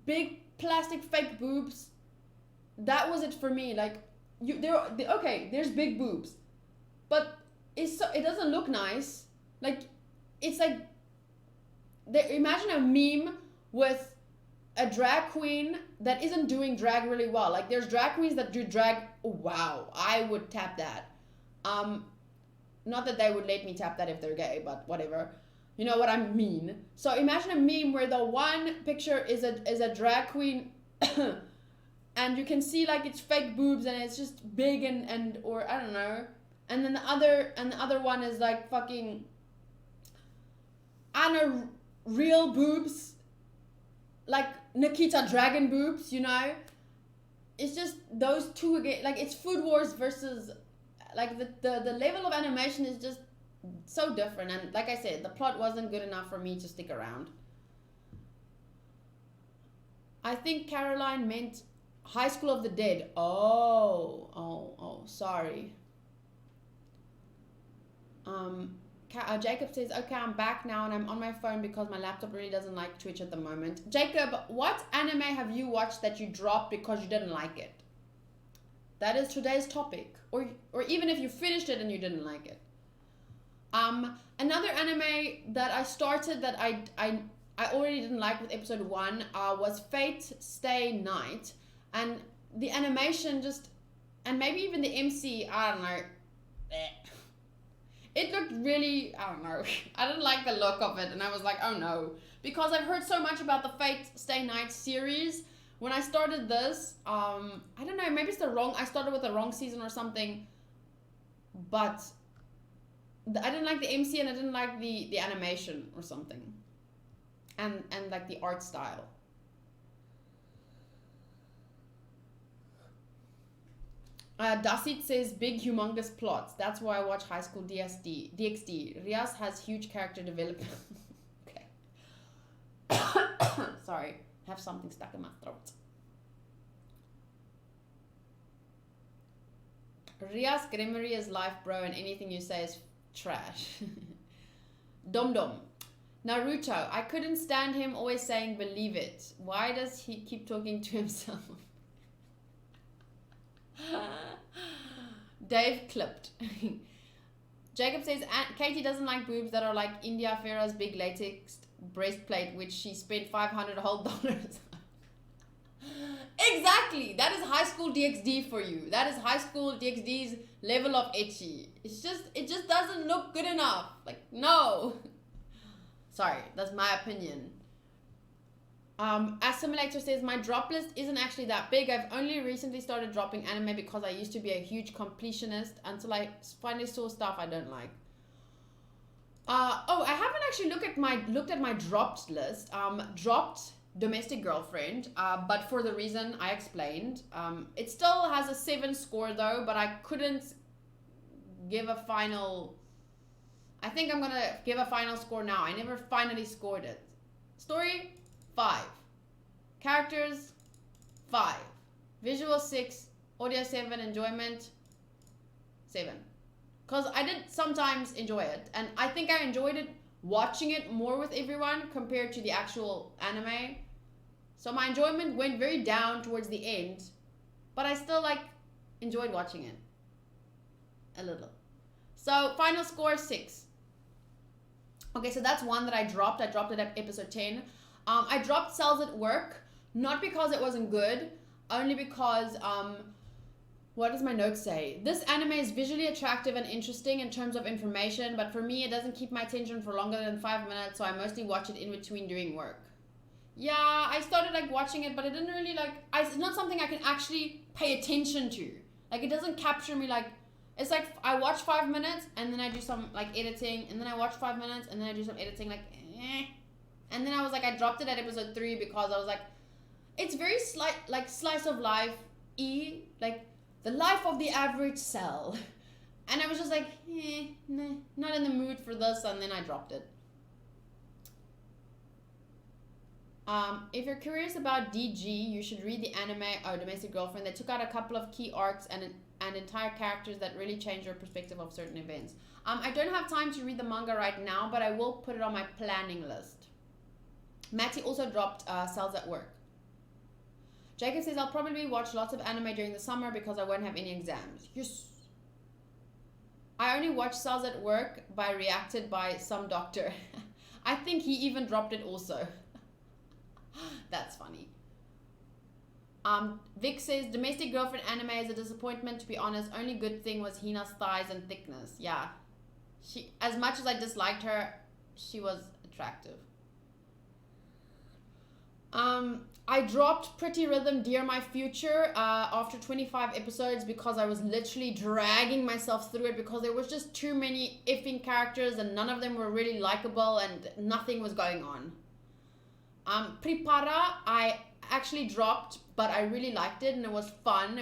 big plastic fake boobs. That was it for me. Like, okay, there's big boobs, but it doesn't look nice. Like, it's like, imagine a meme with a drag queen that isn't doing drag really well. Like, there's drag queens that do drag, oh, wow, I would tap that. Not that they would let me tap that if they're gay, but whatever. You know what I mean? So imagine a meme where the one picture is a drag queen and you can see like it's fake boobs and it's just big and or I don't know. And then the other one is like fucking, I don't know, real boobs, like Nikita Dragon boobs, you know? It's just those two again. Like, it's Food Wars versus, like, the level of animation is just so different. And like I said, the plot wasn't good enough for me to stick around. I think Caroline meant High School of the Dead. Oh, sorry. Jacob says, okay, I'm back now and I'm on my phone because my laptop really doesn't like Twitch at the moment. Jacob, what anime have you watched that you dropped because you didn't like it? That is today's topic. Or even if you finished it and you didn't like it. Another anime that I started that I already didn't like with episode 1 was Fate Stay Night. And the animation just, and maybe even the MC, I don't know. It looked really, I don't know. I didn't like the look of it, and I was like, oh no. Because I've heard so much about the Fate Stay Night series. When I started this, I don't know, maybe I started with the wrong season or something. But I didn't like the MC and I didn't like the animation or something. And like the art style. Dasit says big humongous plots. That's why I watch High School DxD. Rias has huge character development. Okay. Sorry. I have something stuck in my throat. Rias Gremery is life, bro, and anything you say is trash. Dom Dom. Naruto. I couldn't stand him always saying believe it. Why does he keep talking to himself? Dave clipped. Jacob says Katie doesn't like boobs that are like India Farah's big latex breastplate, which she spent $500 whole dollars. Exactly. That is high school DxD for you. That is high school DxD's level of etchy. It just doesn't look good enough. Like, no. Sorry, that's my opinion. Assimilator says my drop list isn't actually that big. I've only recently started dropping anime because I used to be a huge completionist until I finally saw stuff I don't like. I haven't actually looked at my dropped list. Dropped Domestic Girlfriend, but for the reason I explained. It still has a 7 score though, but I couldn't give a final. I think I'm gonna give a final score now. I never finally scored it. Story 5, characters 5, visual 6, audio 7, enjoyment 7. Because I did sometimes enjoy it, and I think I enjoyed it watching it more with everyone compared to the actual anime. So my enjoyment went very down towards the end, but I still enjoyed watching it a little. So final score 6. Okay, so that's one that I dropped. I dropped it at episode 10. I dropped Cells at Work, not because it wasn't good, only because what does my note say? This anime is visually attractive and interesting in terms of information, but for me it doesn't keep my attention for longer than 5 minutes, so I mostly watch it in between doing work. Yeah, I started watching it, but it didn't really it's not something I can actually pay attention to. It doesn't capture me. It's I watch 5 minutes and then I do some editing, and then I watch 5 minutes and then I do some editing, and then I was I dropped it at episode 3 because I was it's very slice of life the life of the average cell. And I was just nah, not in the mood for this, and then I dropped it. If you're curious about DG, you should read the anime Domestic Girlfriend. They took out a couple of key arcs and entire characters that really change your perspective of certain events. I don't have time to read the manga right now, but I will put it on my planning list. Matty also dropped Cells at Work. Jacob says, I'll probably watch lots of anime during the summer because I won't have any exams. Yes. I only watch Cells at Work reacted by some doctor. I think he even dropped it also. That's funny. Vic says, Domestic Girlfriend anime is a disappointment, to be honest. Only good thing was Hina's thighs and thickness. Yeah. As much as I disliked her, she was attractive. I dropped Pretty Rhythm Dear My Future after 25 episodes because I was literally dragging myself through it because there was just too many effing characters and none of them were really likable and nothing was going on. Prepara I actually dropped, but I really liked it and it was fun.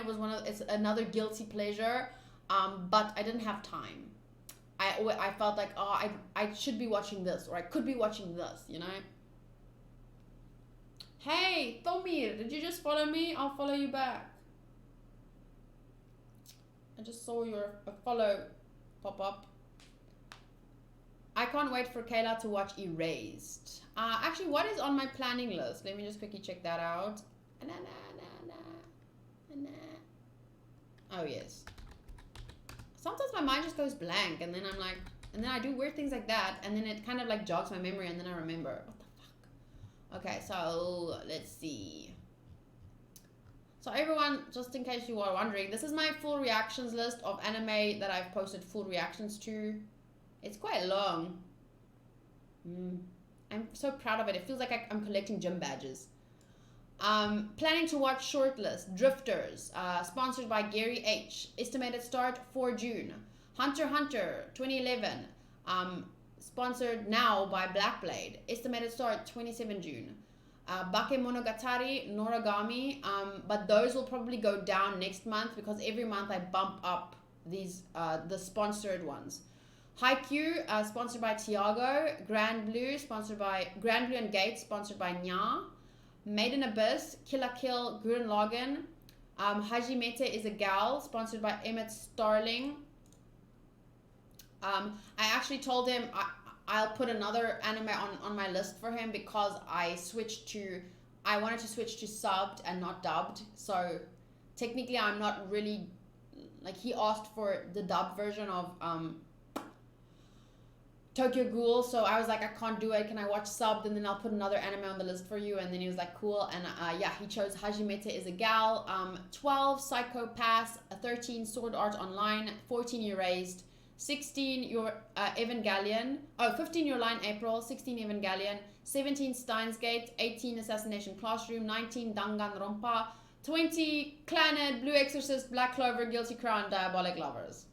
It's another guilty pleasure, but I didn't have time. I felt I should be watching this, or I could be watching this, Hey, Thomir, did you just follow me? I'll follow you back. I just saw your follow pop up. I can't wait for Kayla to watch Erased. Actually, what is on my planning list? Let me just quickly check that out. Oh, yes. Sometimes my mind just goes blank, and then I'm and then I do weird things like that, and then it kind of jogs my memory, and then I remember. Okay, so let's see. So everyone, just in case you are wondering, this is my full reactions list of anime that I've posted full reactions to. It's quite long. I'm so proud of it. It feels like I'm collecting gym badges. Planning to watch Shortlist, Drifters, sponsored by Gary H. Estimated start 4 June. Hunter x Hunter 2011. Sponsored now by Blackblade. Estimated start 27 June. Bakemonogatari, Noragami. But those will probably go down next month because every month I bump up these the sponsored ones. Haikyuu, sponsored by Tiago. Grand Blue and Gate, sponsored by Nyaa. Made in Abyss, Kill la Kill, Gurren Lagann. Hajimete is a gal, sponsored by Emmett Starling. I actually told him I'll put another anime on my list for him because I wanted to switch to subbed and not dubbed. So technically I'm not really, like, he asked for the dubbed version of Tokyo Ghoul, so I was like, I can't do it, can I watch subbed, and then I'll put another anime on the list for you, and then he was like, cool, and yeah, he chose Hajimete is a gal, 12 Psychopaths, 13 Sword Art Online, 14 Erased, 16 your Evangelion, 15 Your Line April, 16 Evangelion, 17 Steins Gate, 18 Assassination Classroom, 19 Danganronpa, 20 Clannad, Blue Exorcist, Black Clover, Guilty Crown, Diabolic Lovers.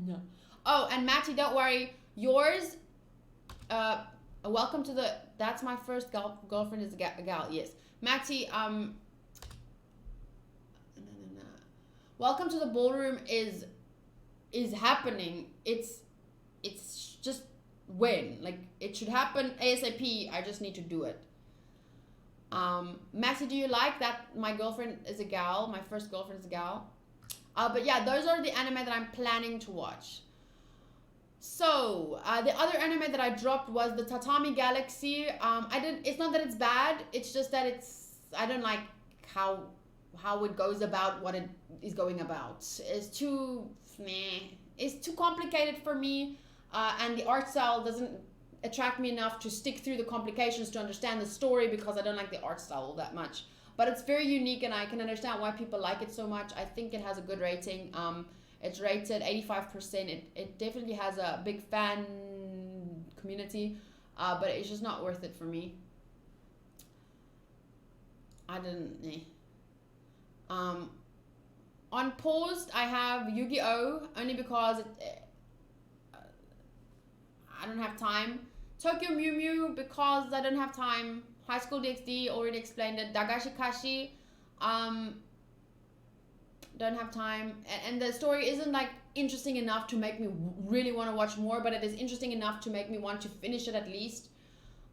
No. Oh, and Matty, don't worry, yours, welcome to the, that's my first girlfriend is a gal, yes. Matty, welcome to the ballroom is happening. It's just when, like, it should happen ASAP. I just need to do it. Matty, do you like that my girlfriend is a gal? My first girlfriend is a gal. But yeah, those are the anime that I'm planning to watch. So the other anime that I dropped was the Tatami Galaxy. It's not that it's bad. It's just that I don't like how it goes about what it is going about. It's too complicated for me, and the art style doesn't attract me enough to stick through the complications to understand the story, because I don't like the art style all that much. But it's very unique, and I can understand why people like it so much. I think it has a good rating. It's rated 85%. It definitely has a big fan community, but it's just not worth it for me. I didn't. On paused, I have Yu-Gi-Oh! Only because I don't have time. Tokyo Mew Mew because I don't have time. High School DxD, already explained it. Dagashi Kashi, don't have time. And the story isn't like interesting enough to make me really want to watch more, but it is interesting enough to make me want to finish it at least.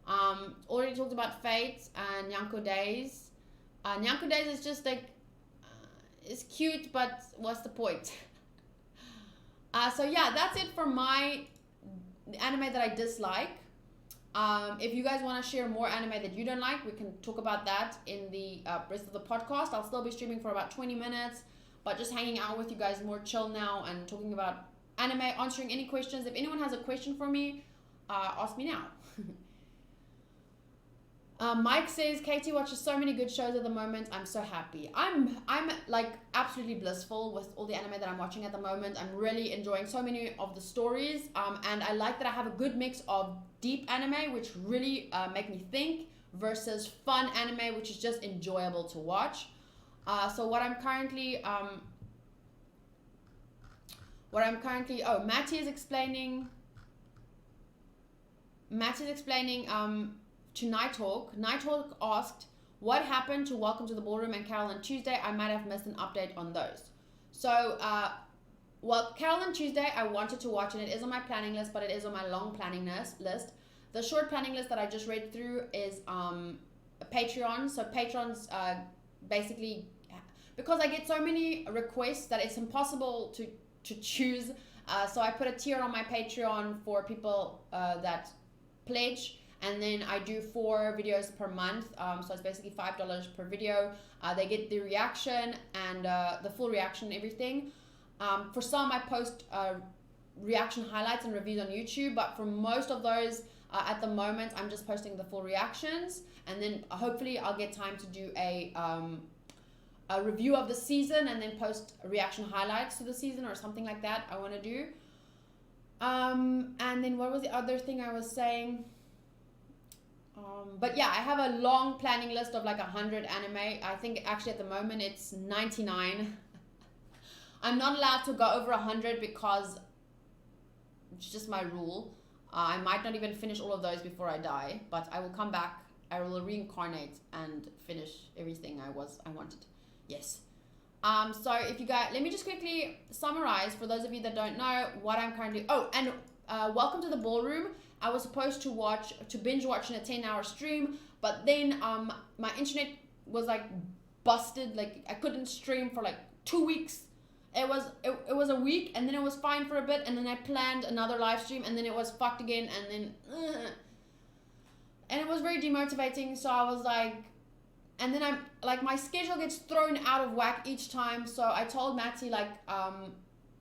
Already talked about Fate and Nyanko Days. Nyanko Days is just like, it's cute, but what's the point? So yeah, that's it for my anime that I dislike. If you guys want to share more anime that you don't like, we can talk about that in the rest of the podcast. I'll still be streaming for about 20 minutes, but just hanging out with you guys more chill now and talking about anime, answering any questions. If anyone has a question for me, ask me now. Mike says, Katie watches so many good shows at the moment. I'm so happy. I'm like absolutely blissful with all the anime that I'm watching at the moment. I'm really enjoying so many of the stories. And I like that I have a good mix of deep anime, which really make me think, versus fun anime, which is just enjoyable to watch. So what I'm currently, Matty is explaining to Night Hawk. Night Hawk asked, what happened to Welcome to the Ballroom and Carol and Tuesday? I might have missed an update on those. So, well, Carol and Tuesday, I wanted to watch, and it is on my planning list, but it is on my long planning list. The short planning list that I just read through is a Patreon. So patrons basically, because I get so many requests that it's impossible to choose. So I put a tier on my Patreon for people that pledge. And then I do 4 videos per month, so it's basically $5 per video. They get the reaction and the full reaction and everything. For some, I post reaction highlights and reviews on YouTube, but for most of those, at the moment, I'm just posting the full reactions. And then hopefully I'll get time to do a review of the season and then post reaction highlights to the season or something like that I want to do. And then what was the other thing I was saying? But yeah, I have a long planning list of like 100 anime. I think actually at the moment it's 99. I'm not allowed to go over 100 because it's just my rule. I might not even finish all of those before I die, but I will come back. I will reincarnate and finish everything I wanted. Yes. So if you guys, let me just quickly summarize for those of you that don't know what I'm currently. Oh, and Welcome to the Ballroom. I was supposed to binge watch in a 10-hour stream, but then my internet was like busted. Like I couldn't stream for like 2 weeks. It was a week, and then it was fine for a bit, and then I planned another live stream, and then it was fucked again, and then and it was very demotivating. So I was like, and then I'm like, my schedule gets thrown out of whack each time. So I told Matty, like,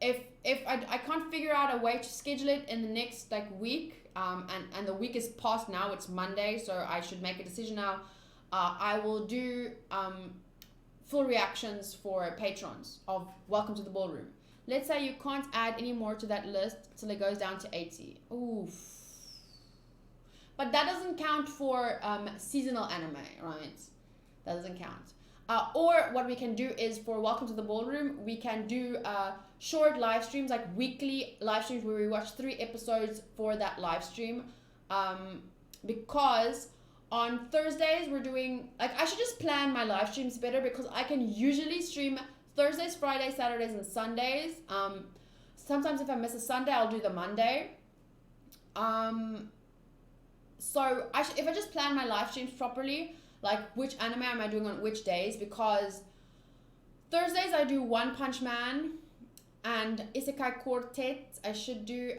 if I can't figure out a way to schedule it in the next like week, and the week is past now, it's Monday, so I should make a decision now. I will do full reactions for patrons of Welcome to the Ballroom. Let's say you can't add any more to that list till it goes down to 80. Oof. But that doesn't count for seasonal anime, right? That doesn't count. Or what we can do is for Welcome to the Ballroom, we can do short live streams, like weekly live streams where we watch 3 episodes for that live stream. Because on Thursdays we're doing, like, I should just plan my live streams better, because I can usually stream Thursdays, Fridays, Saturdays, and Sundays. Sometimes if I miss a Sunday, I'll do the Monday. So if I just plan my live streams properly, like which anime am I doing on which days, because Thursdays I do One Punch Man and Isekai Quartet I should do,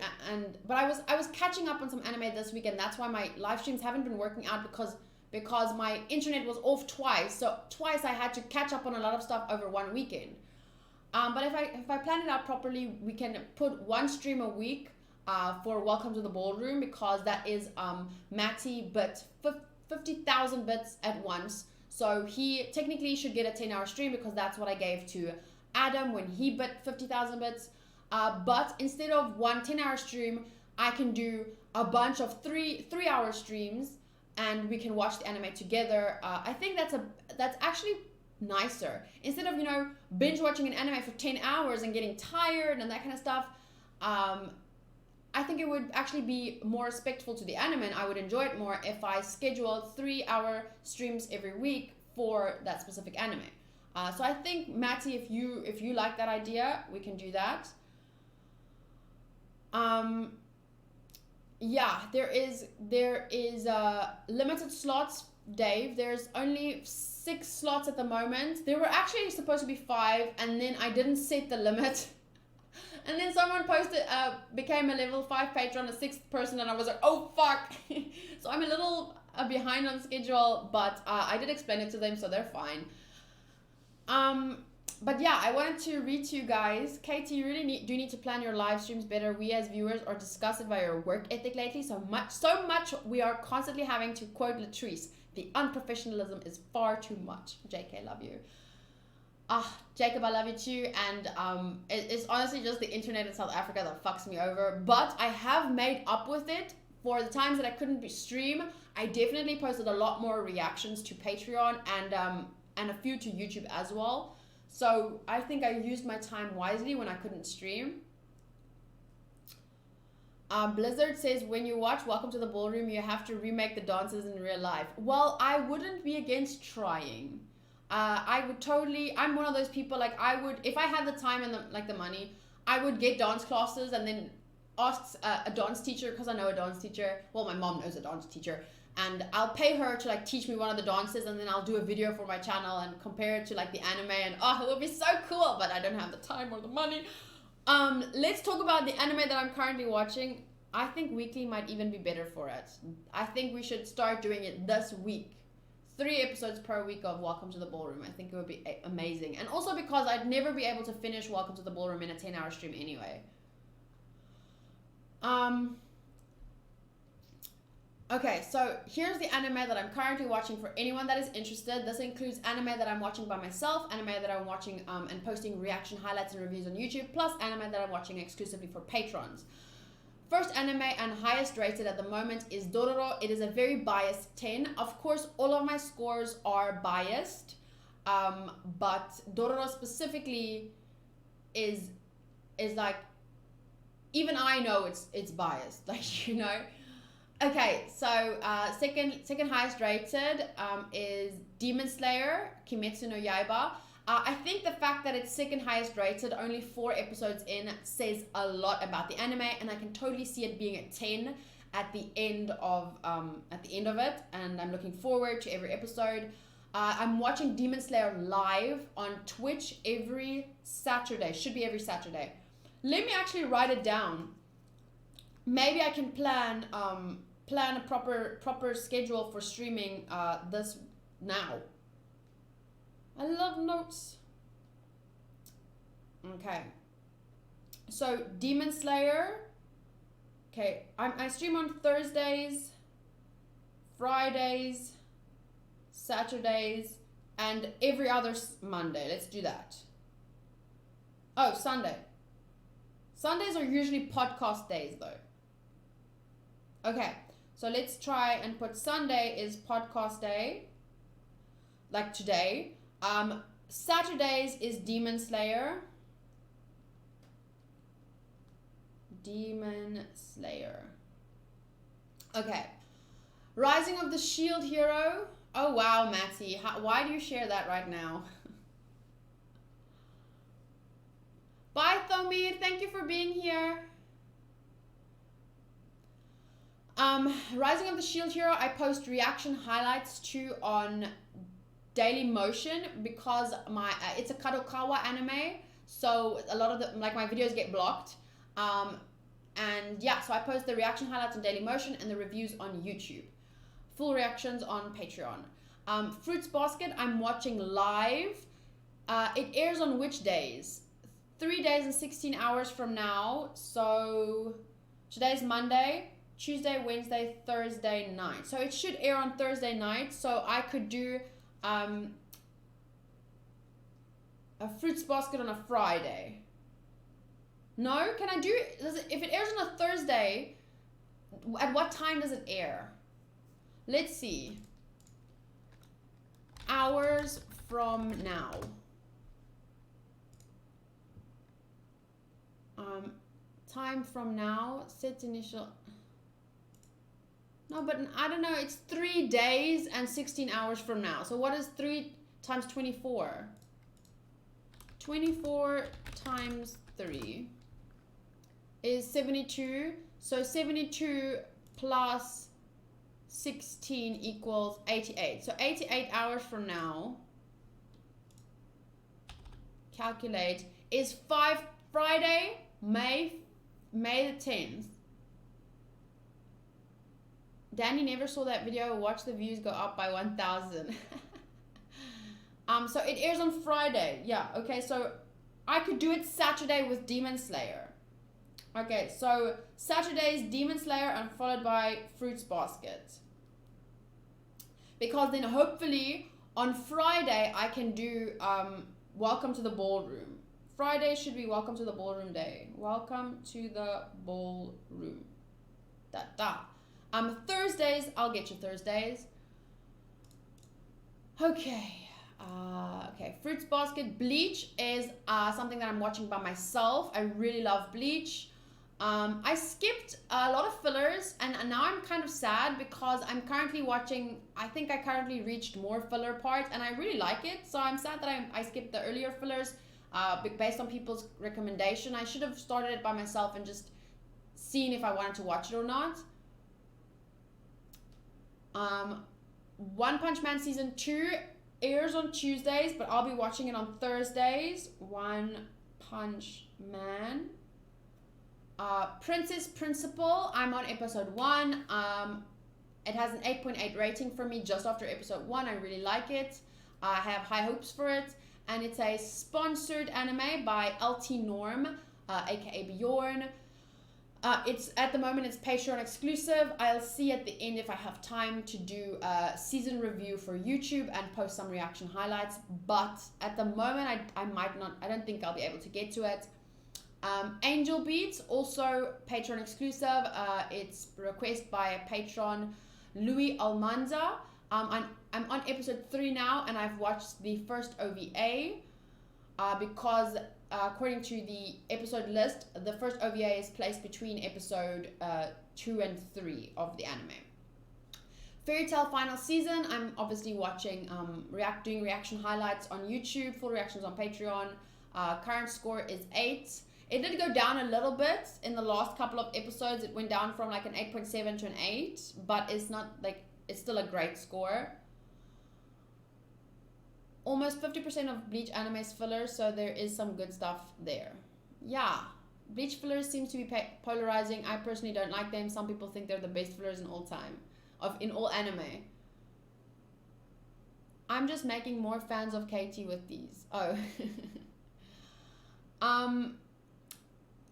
but I was catching up on some anime this week, and that's why my live streams haven't been working out, because my internet was off twice, so twice I had to catch up on a lot of stuff over one weekend. But if I plan it out properly, we can put 1 stream a week for Welcome to the Ballroom, because that is Matty but 50,000 bits at once, so he technically should get a 10-hour stream, because that's what I gave to Adam when he bit 50,000 bits. But instead of 1 10-hour stream, I can do a bunch of 3-hour streams, and we can watch the anime together. I think that's actually nicer, instead of binge watching an anime for 10 hours and getting tired and that kind of stuff. I think it would actually be more respectful to the anime, and I would enjoy it more if I scheduled 3-hour streams every week for that specific anime. So I think, Matty, if you like that idea, we can do that. Yeah, there is limited slots, Dave. There's only 6 slots at the moment. There were actually supposed to be 5, and then I didn't set the limit. And then someone posted, became a level 5 patron, a 6th person, and I was like, oh fuck. So I'm a little behind on schedule, but I did explain it to them, so they're fine. But yeah, I wanted to read to you guys. Katie, you really do need to plan your live streams better. We as viewers are disgusted by your work ethic lately. So much we are constantly having to quote Latrice. The unprofessionalism is far too much. JK, love you. Jacob, I love you too. And it's honestly just the internet in South Africa that fucks me over. But I have made up with it for the times that I couldn't stream. I definitely posted a lot more reactions to Patreon and a few to YouTube as well. So I think I used my time wisely when I couldn't stream. Blizzard says, when you watch Welcome to the Ballroom, you have to remake the dances in real life. Well, I wouldn't be against trying. I would totally, I'm one of those people, like, I would, if I had the time and the money, I would get dance classes and then ask a dance teacher, because I know a dance teacher. Well, my mom knows a dance teacher. And I'll pay her to like teach me one of the dances, and then I'll do a video for my channel and compare it to like the anime, and it would be so cool, but I don't have the time or the money. Let's talk about the anime that I'm currently watching. I think weekly might even be better for it. I think we should start doing it this week. 3 episodes per week of Welcome to the Ballroom. I think it would be amazing. And also because I'd never be able to finish Welcome to the Ballroom in a 10-hour stream anyway. Okay, so here's the anime that I'm currently watching for anyone that is interested. This includes anime that I'm watching by myself, anime that I'm watching and posting reaction highlights and reviews on YouTube, plus anime that I'm watching exclusively for patrons. First anime and highest rated at the moment is Dororo. It is a very biased 10. Of course, all of my scores are biased, but Dororo specifically is like, even I know it's biased, like, Okay, so second highest rated is Demon Slayer, Kimetsu no Yaiba. I think the fact that it's second highest rated, only 4 episodes in, says a lot about the anime, and I can totally see it being a 10 at the end of it, and I'm looking forward to every episode. I'm watching Demon Slayer live on Twitch every Saturday. Should be every Saturday. Let me actually write it down. Maybe I can plan a proper schedule for streaming this now. I love notes. Okay. So Demon Slayer. Okay, I stream on Thursdays, Fridays, Saturdays, and every other Monday. Let's do that. Oh, Sunday. Sundays are usually podcast days though. Okay, so let's try and put Sunday is podcast day, like today. Saturdays is Demon Slayer. Demon Slayer. Okay. Rising of the Shield Hero. Oh wow, Matty. Why do you share that right now? Bye, Thomir. Thank you for being here. Rising of the Shield Hero, I post reaction highlights to on Daily Motion because it's a Kadokawa anime, so a lot of my videos get blocked. And yeah, so I post the reaction highlights on Daily Motion and the reviews on YouTube. Full reactions on Patreon. Fruits Basket, I'm watching live. It airs on which days? 3 days and 16 hours from now. So today's Monday, Tuesday, Wednesday, Thursday night. So it should air on Thursday night. So I could do a Fruits Basket on a Friday. No? Can I do it? If it airs on a Thursday, at what time does it air? Let's see. Hours from now. Time from now. Set initial. No, but I don't know. It's 3 days and 16 hours from now. So what is 3 times 24? 24 times 3 is 72. So 72 plus 16 equals 88. So 88 hours from now, calculate, is Friday, May the 10th. Danny never saw that video. Watch the views go up by 1,000. So it airs on Friday. Yeah, okay, so I could do it Saturday with Demon Slayer. Okay, so Saturday's Demon Slayer and followed by Fruits Basket. Because then hopefully on Friday I can do Welcome to the Ballroom. Friday should be Welcome to the Ballroom day. Welcome to the Ballroom. Thursdays, I'll get you Thursdays. Okay. Okay, Fruits Basket. Bleach is something that I'm watching by myself. I really love Bleach. I skipped a lot of fillers and now I'm kind of sad because I'm currently watching, I think I currently reached more filler parts and I really like it. So I'm sad that I skipped the earlier fillers based on people's recommendation. I should have started it by myself and just seen if I wanted to watch it or not. One Punch Man Season 2 airs on Tuesdays, but I'll be watching it on Thursdays. One Punch Man. Princess Principal, I'm on episode 1. It has an 8.8 rating for me just after episode 1. I really like it. I have high hopes for it. And it's a sponsored anime by LT Norm, aka Bjorn. It's at the moment it's Patreon exclusive. I'll see at the end if I have time to do a season review for YouTube and post some reaction highlights. But at the moment I might not. I don't think I'll be able to get to it. Angel Beats, also Patreon exclusive. It's requested by a patron, Louis Almanza. I'm on episode 3 now and I've watched the first OVA because according to the episode list, the first OVA is placed between episode 2 and 3 of the anime. Fairy Tail final season, I'm obviously watching, doing reaction highlights on YouTube, full reactions on Patreon. Current score is 8. It did go down a little bit in the last couple of episodes. It went down from like an 8.7 to an 8, but it's not like, it's still a great score. almost 50% of Bleach anime is filler, so there is some good stuff there. Yeah. Bleach fillers seems to be polarizing. I personally don't like them. Some people think they're the best fillers in all time, in all anime. I'm just making more fans of KT with these. Oh.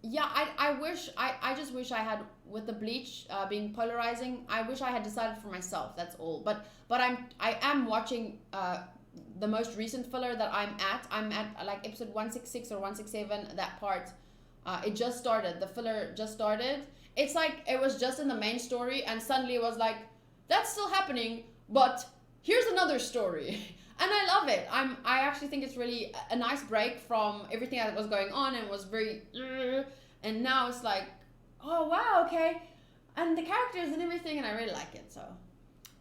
Yeah, I just wish I had, with the Bleach being polarizing, I wish I had decided for myself, that's all. But I am watching the most recent filler that I'm at like episode 166 or 167, that part. It just started. The filler just started. It's like it was just in the main story, and suddenly it was like, that's still happening, but here's another story. And I love it. I actually think it's really a nice break from everything that was going on, and was very, and now it's like, oh wow, okay, and the characters and everything, and I really like it. So,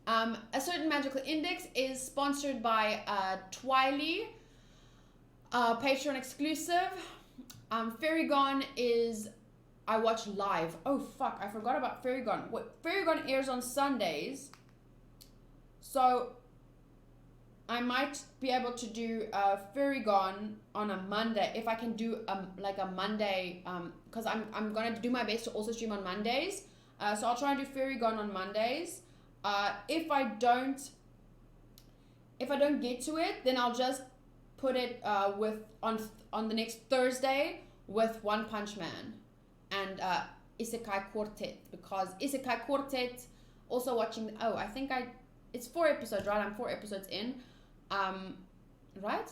A Certain Magical Index is sponsored by Twiley, Patreon exclusive. Fairy Gone is, I watch live. Oh fuck, I forgot about Fairy Gone. Fairy Gone airs on Sundays, so I might be able to do Fairy Gone on a Monday, if I can do like a Monday, because I'm gonna do my best to also stream on Mondays. So I'll try and do Fairy Gone on Mondays. If I don't get to it, then I'll just put it on the next Thursday with One Punch Man and Isekai Quartet, because Isekai Quartet, also watching, I think it's 4 episodes, right? I'm 4 episodes in. Right?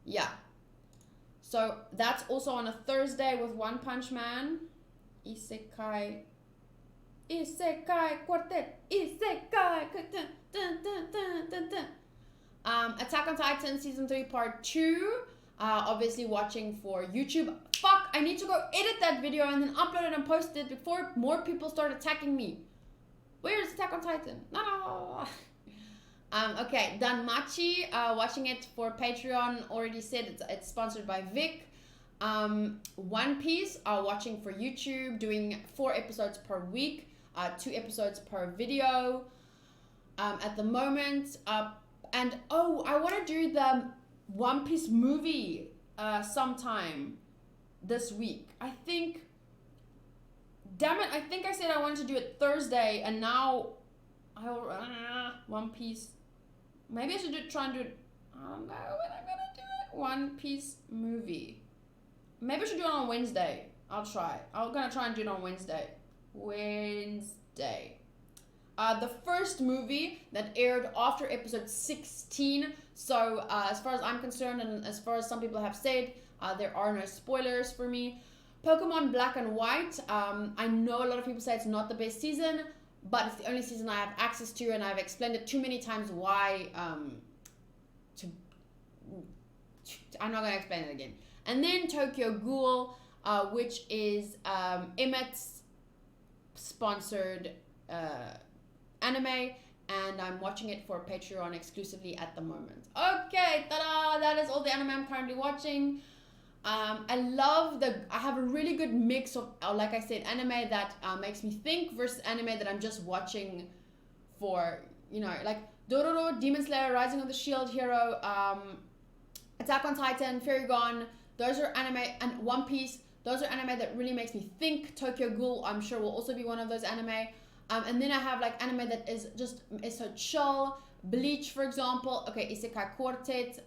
Yeah. So that's also on a Thursday with One Punch Man. Isekai Quartet. Isekai Quartet. Dun, dun, dun, dun, dun. Attack on Titan Season 3 Part 2. Obviously watching for YouTube. Fuck, I need to go edit that video and then upload it and post it before more people start attacking me. Where's Attack on Titan? No. Okay, Danmachi, watching it for Patreon, already said it's sponsored by Vic. One Piece, watching for YouTube, doing 4 episodes per week, 2 episodes per video at the moment. And I want to do the One Piece movie sometime this week. I think, damn it, I think I said I wanted to do it Thursday, and now One Piece. Maybe I should try and do it. I don't know when I'm gonna do it. One Piece movie. Maybe I should do it on Wednesday. I'll try. I'm gonna try and do it on Wednesday. The first movie that aired after episode 16. So as far as I'm concerned, and as far as some people have said, there are no spoilers for me. Pokemon Black and White. I know a lot of people say it's not the best season, but it's the only season I have access to, and I've explained it too many times why. I'm not gonna explain it again. And then Tokyo Ghoul, which is Emmett's sponsored anime, and I'm watching it for Patreon exclusively at the moment. Okay, ta-da! That is all the anime I'm currently watching. I have a really good mix of, like I said, anime that makes me think versus anime that I'm just watching for, like Dororo, Demon Slayer, Rising of the Shield Hero, Attack on Titan, Fairy Gone. Those are anime, and One Piece. Those are anime that really makes me think. Tokyo Ghoul, I'm sure, will also be one of those anime. And then I have like anime that is so chill. Bleach, for example. Okay, Isekai Quartet.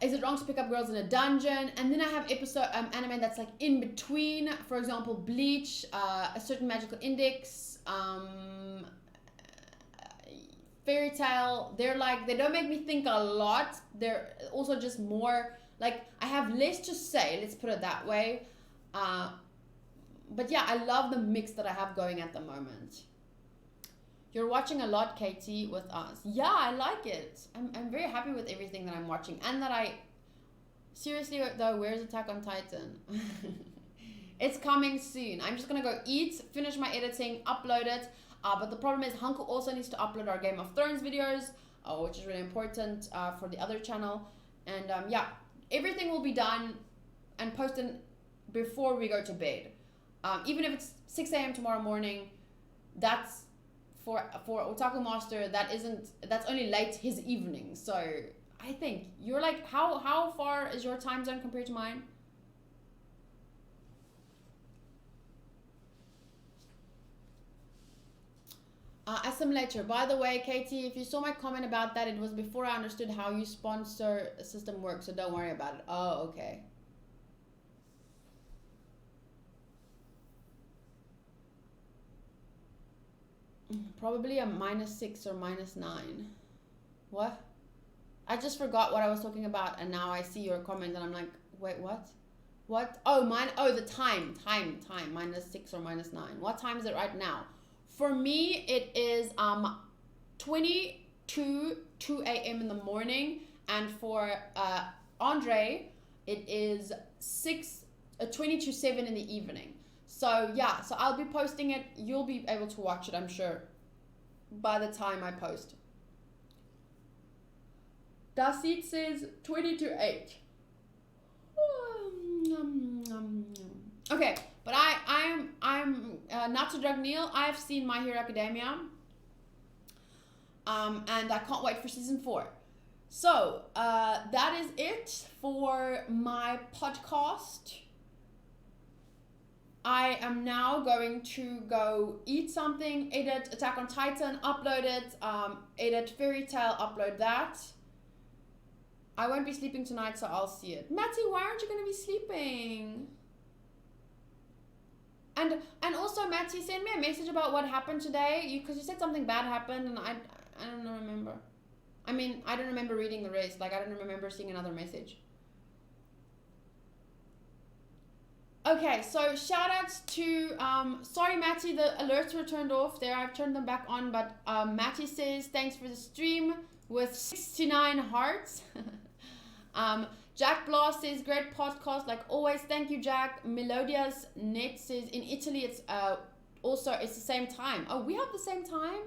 Is it wrong to pick up girls in a dungeon? And then I have anime that's like in between. For example, Bleach, A Certain Magical Index, Fairy Tail. They don't make me think a lot. They're also just more like, I have less to say, let's put it that way. But yeah, I love the mix that I have going at the moment. You're watching a lot, Katie, with us. Yeah, I like it. I'm very happy with everything that I'm watching. And that seriously though, where's Attack on Titan? It's coming soon. I'm just going to go eat, finish my editing, upload it. But the problem is Hunko also needs to upload our Game of Thrones videos, which is really important for the other channel. And yeah, everything will be done and posted before we go to bed. Even if it's 6 a.m. tomorrow morning, that's for Otaku Master, that's only late his evening. So I think you're like, how far is your time zone compared to mine? Assimilator. By the way, Katie, if you saw my comment about that, it was before I understood how your sponsor system works, so don't worry about it. Oh, okay. Probably a -6 or -9. What? I just forgot what I was talking about, and now I see your comment, and I'm like, wait, what? What? Oh, the time, -6 or -9. What time is it right now? For me, it is 2 a.m. in the morning, and for Andre, it is 7 in the evening. So yeah, so I'll be posting it. You'll be able to watch it, I'm sure, by the time I post. Dasit says 8. Okay, but I'm not to drug Neil. I've seen My Hero Academia, and I can't wait for season 4. So that is it for my podcast. I am now going to go eat something, edit Attack on Titan, upload it, edit Fairy Tail, upload that. I won't be sleeping tonight, so I'll see it. Matty, why aren't you going to be sleeping? And also, Matty, send me a message about what happened today, because you said something bad happened, and I don't remember. I mean, I don't remember reading the rest. Like, I don't remember seeing another message. Okay, so shout outs to, sorry Matty, the alerts were turned off there. I've turned them back on, but Matty says, thanks for the stream with 69 hearts. Jack Blas says, great podcast, like always. Thank you, Jack. Melodia's Net says, in Italy, it's the same time. Oh, we have the same time?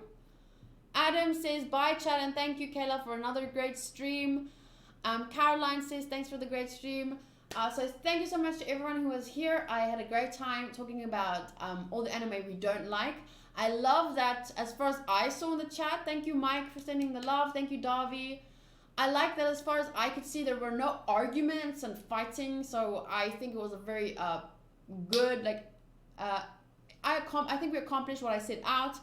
Adam says, bye, chat, and thank you, Kayla, for another great stream. Caroline says, thanks for the great stream. So thank you so much to everyone who was here. I had a great time talking about all the anime we don't like. I love that as far as I saw in the chat. Thank you, Mike, for sending the love. Thank you, Davi. I like that as far as I could see, there were no arguments and fighting. So I think it was a very good, like, I think we accomplished what I set out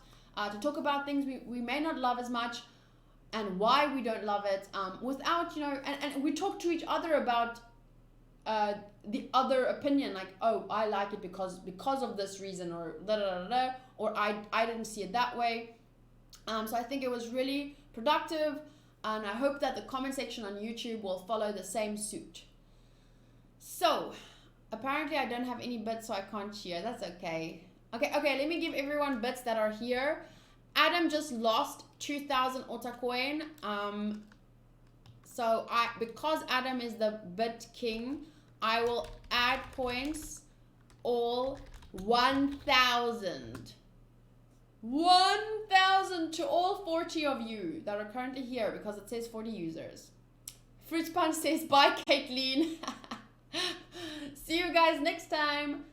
to talk about things we may not love as much and why we don't love it without, and we talk to each other about the other opinion, like, oh, I like it because of this reason, or da da da da, or I didn't see it that way. So I think it was really productive, and I hope that the comment section on YouTube will follow the same suit. So apparently I don't have any bits, so I can't cheer. That's okay. Okay, let me give everyone bits that are here. Adam just lost 2,000 Otacoin. So because Adam is the bit king, I will add points, all 1,000. 1,000 to all 40 of you that are currently here, because it says 40 users. Fruits Punch says, bye, Caitlin. See you guys next time.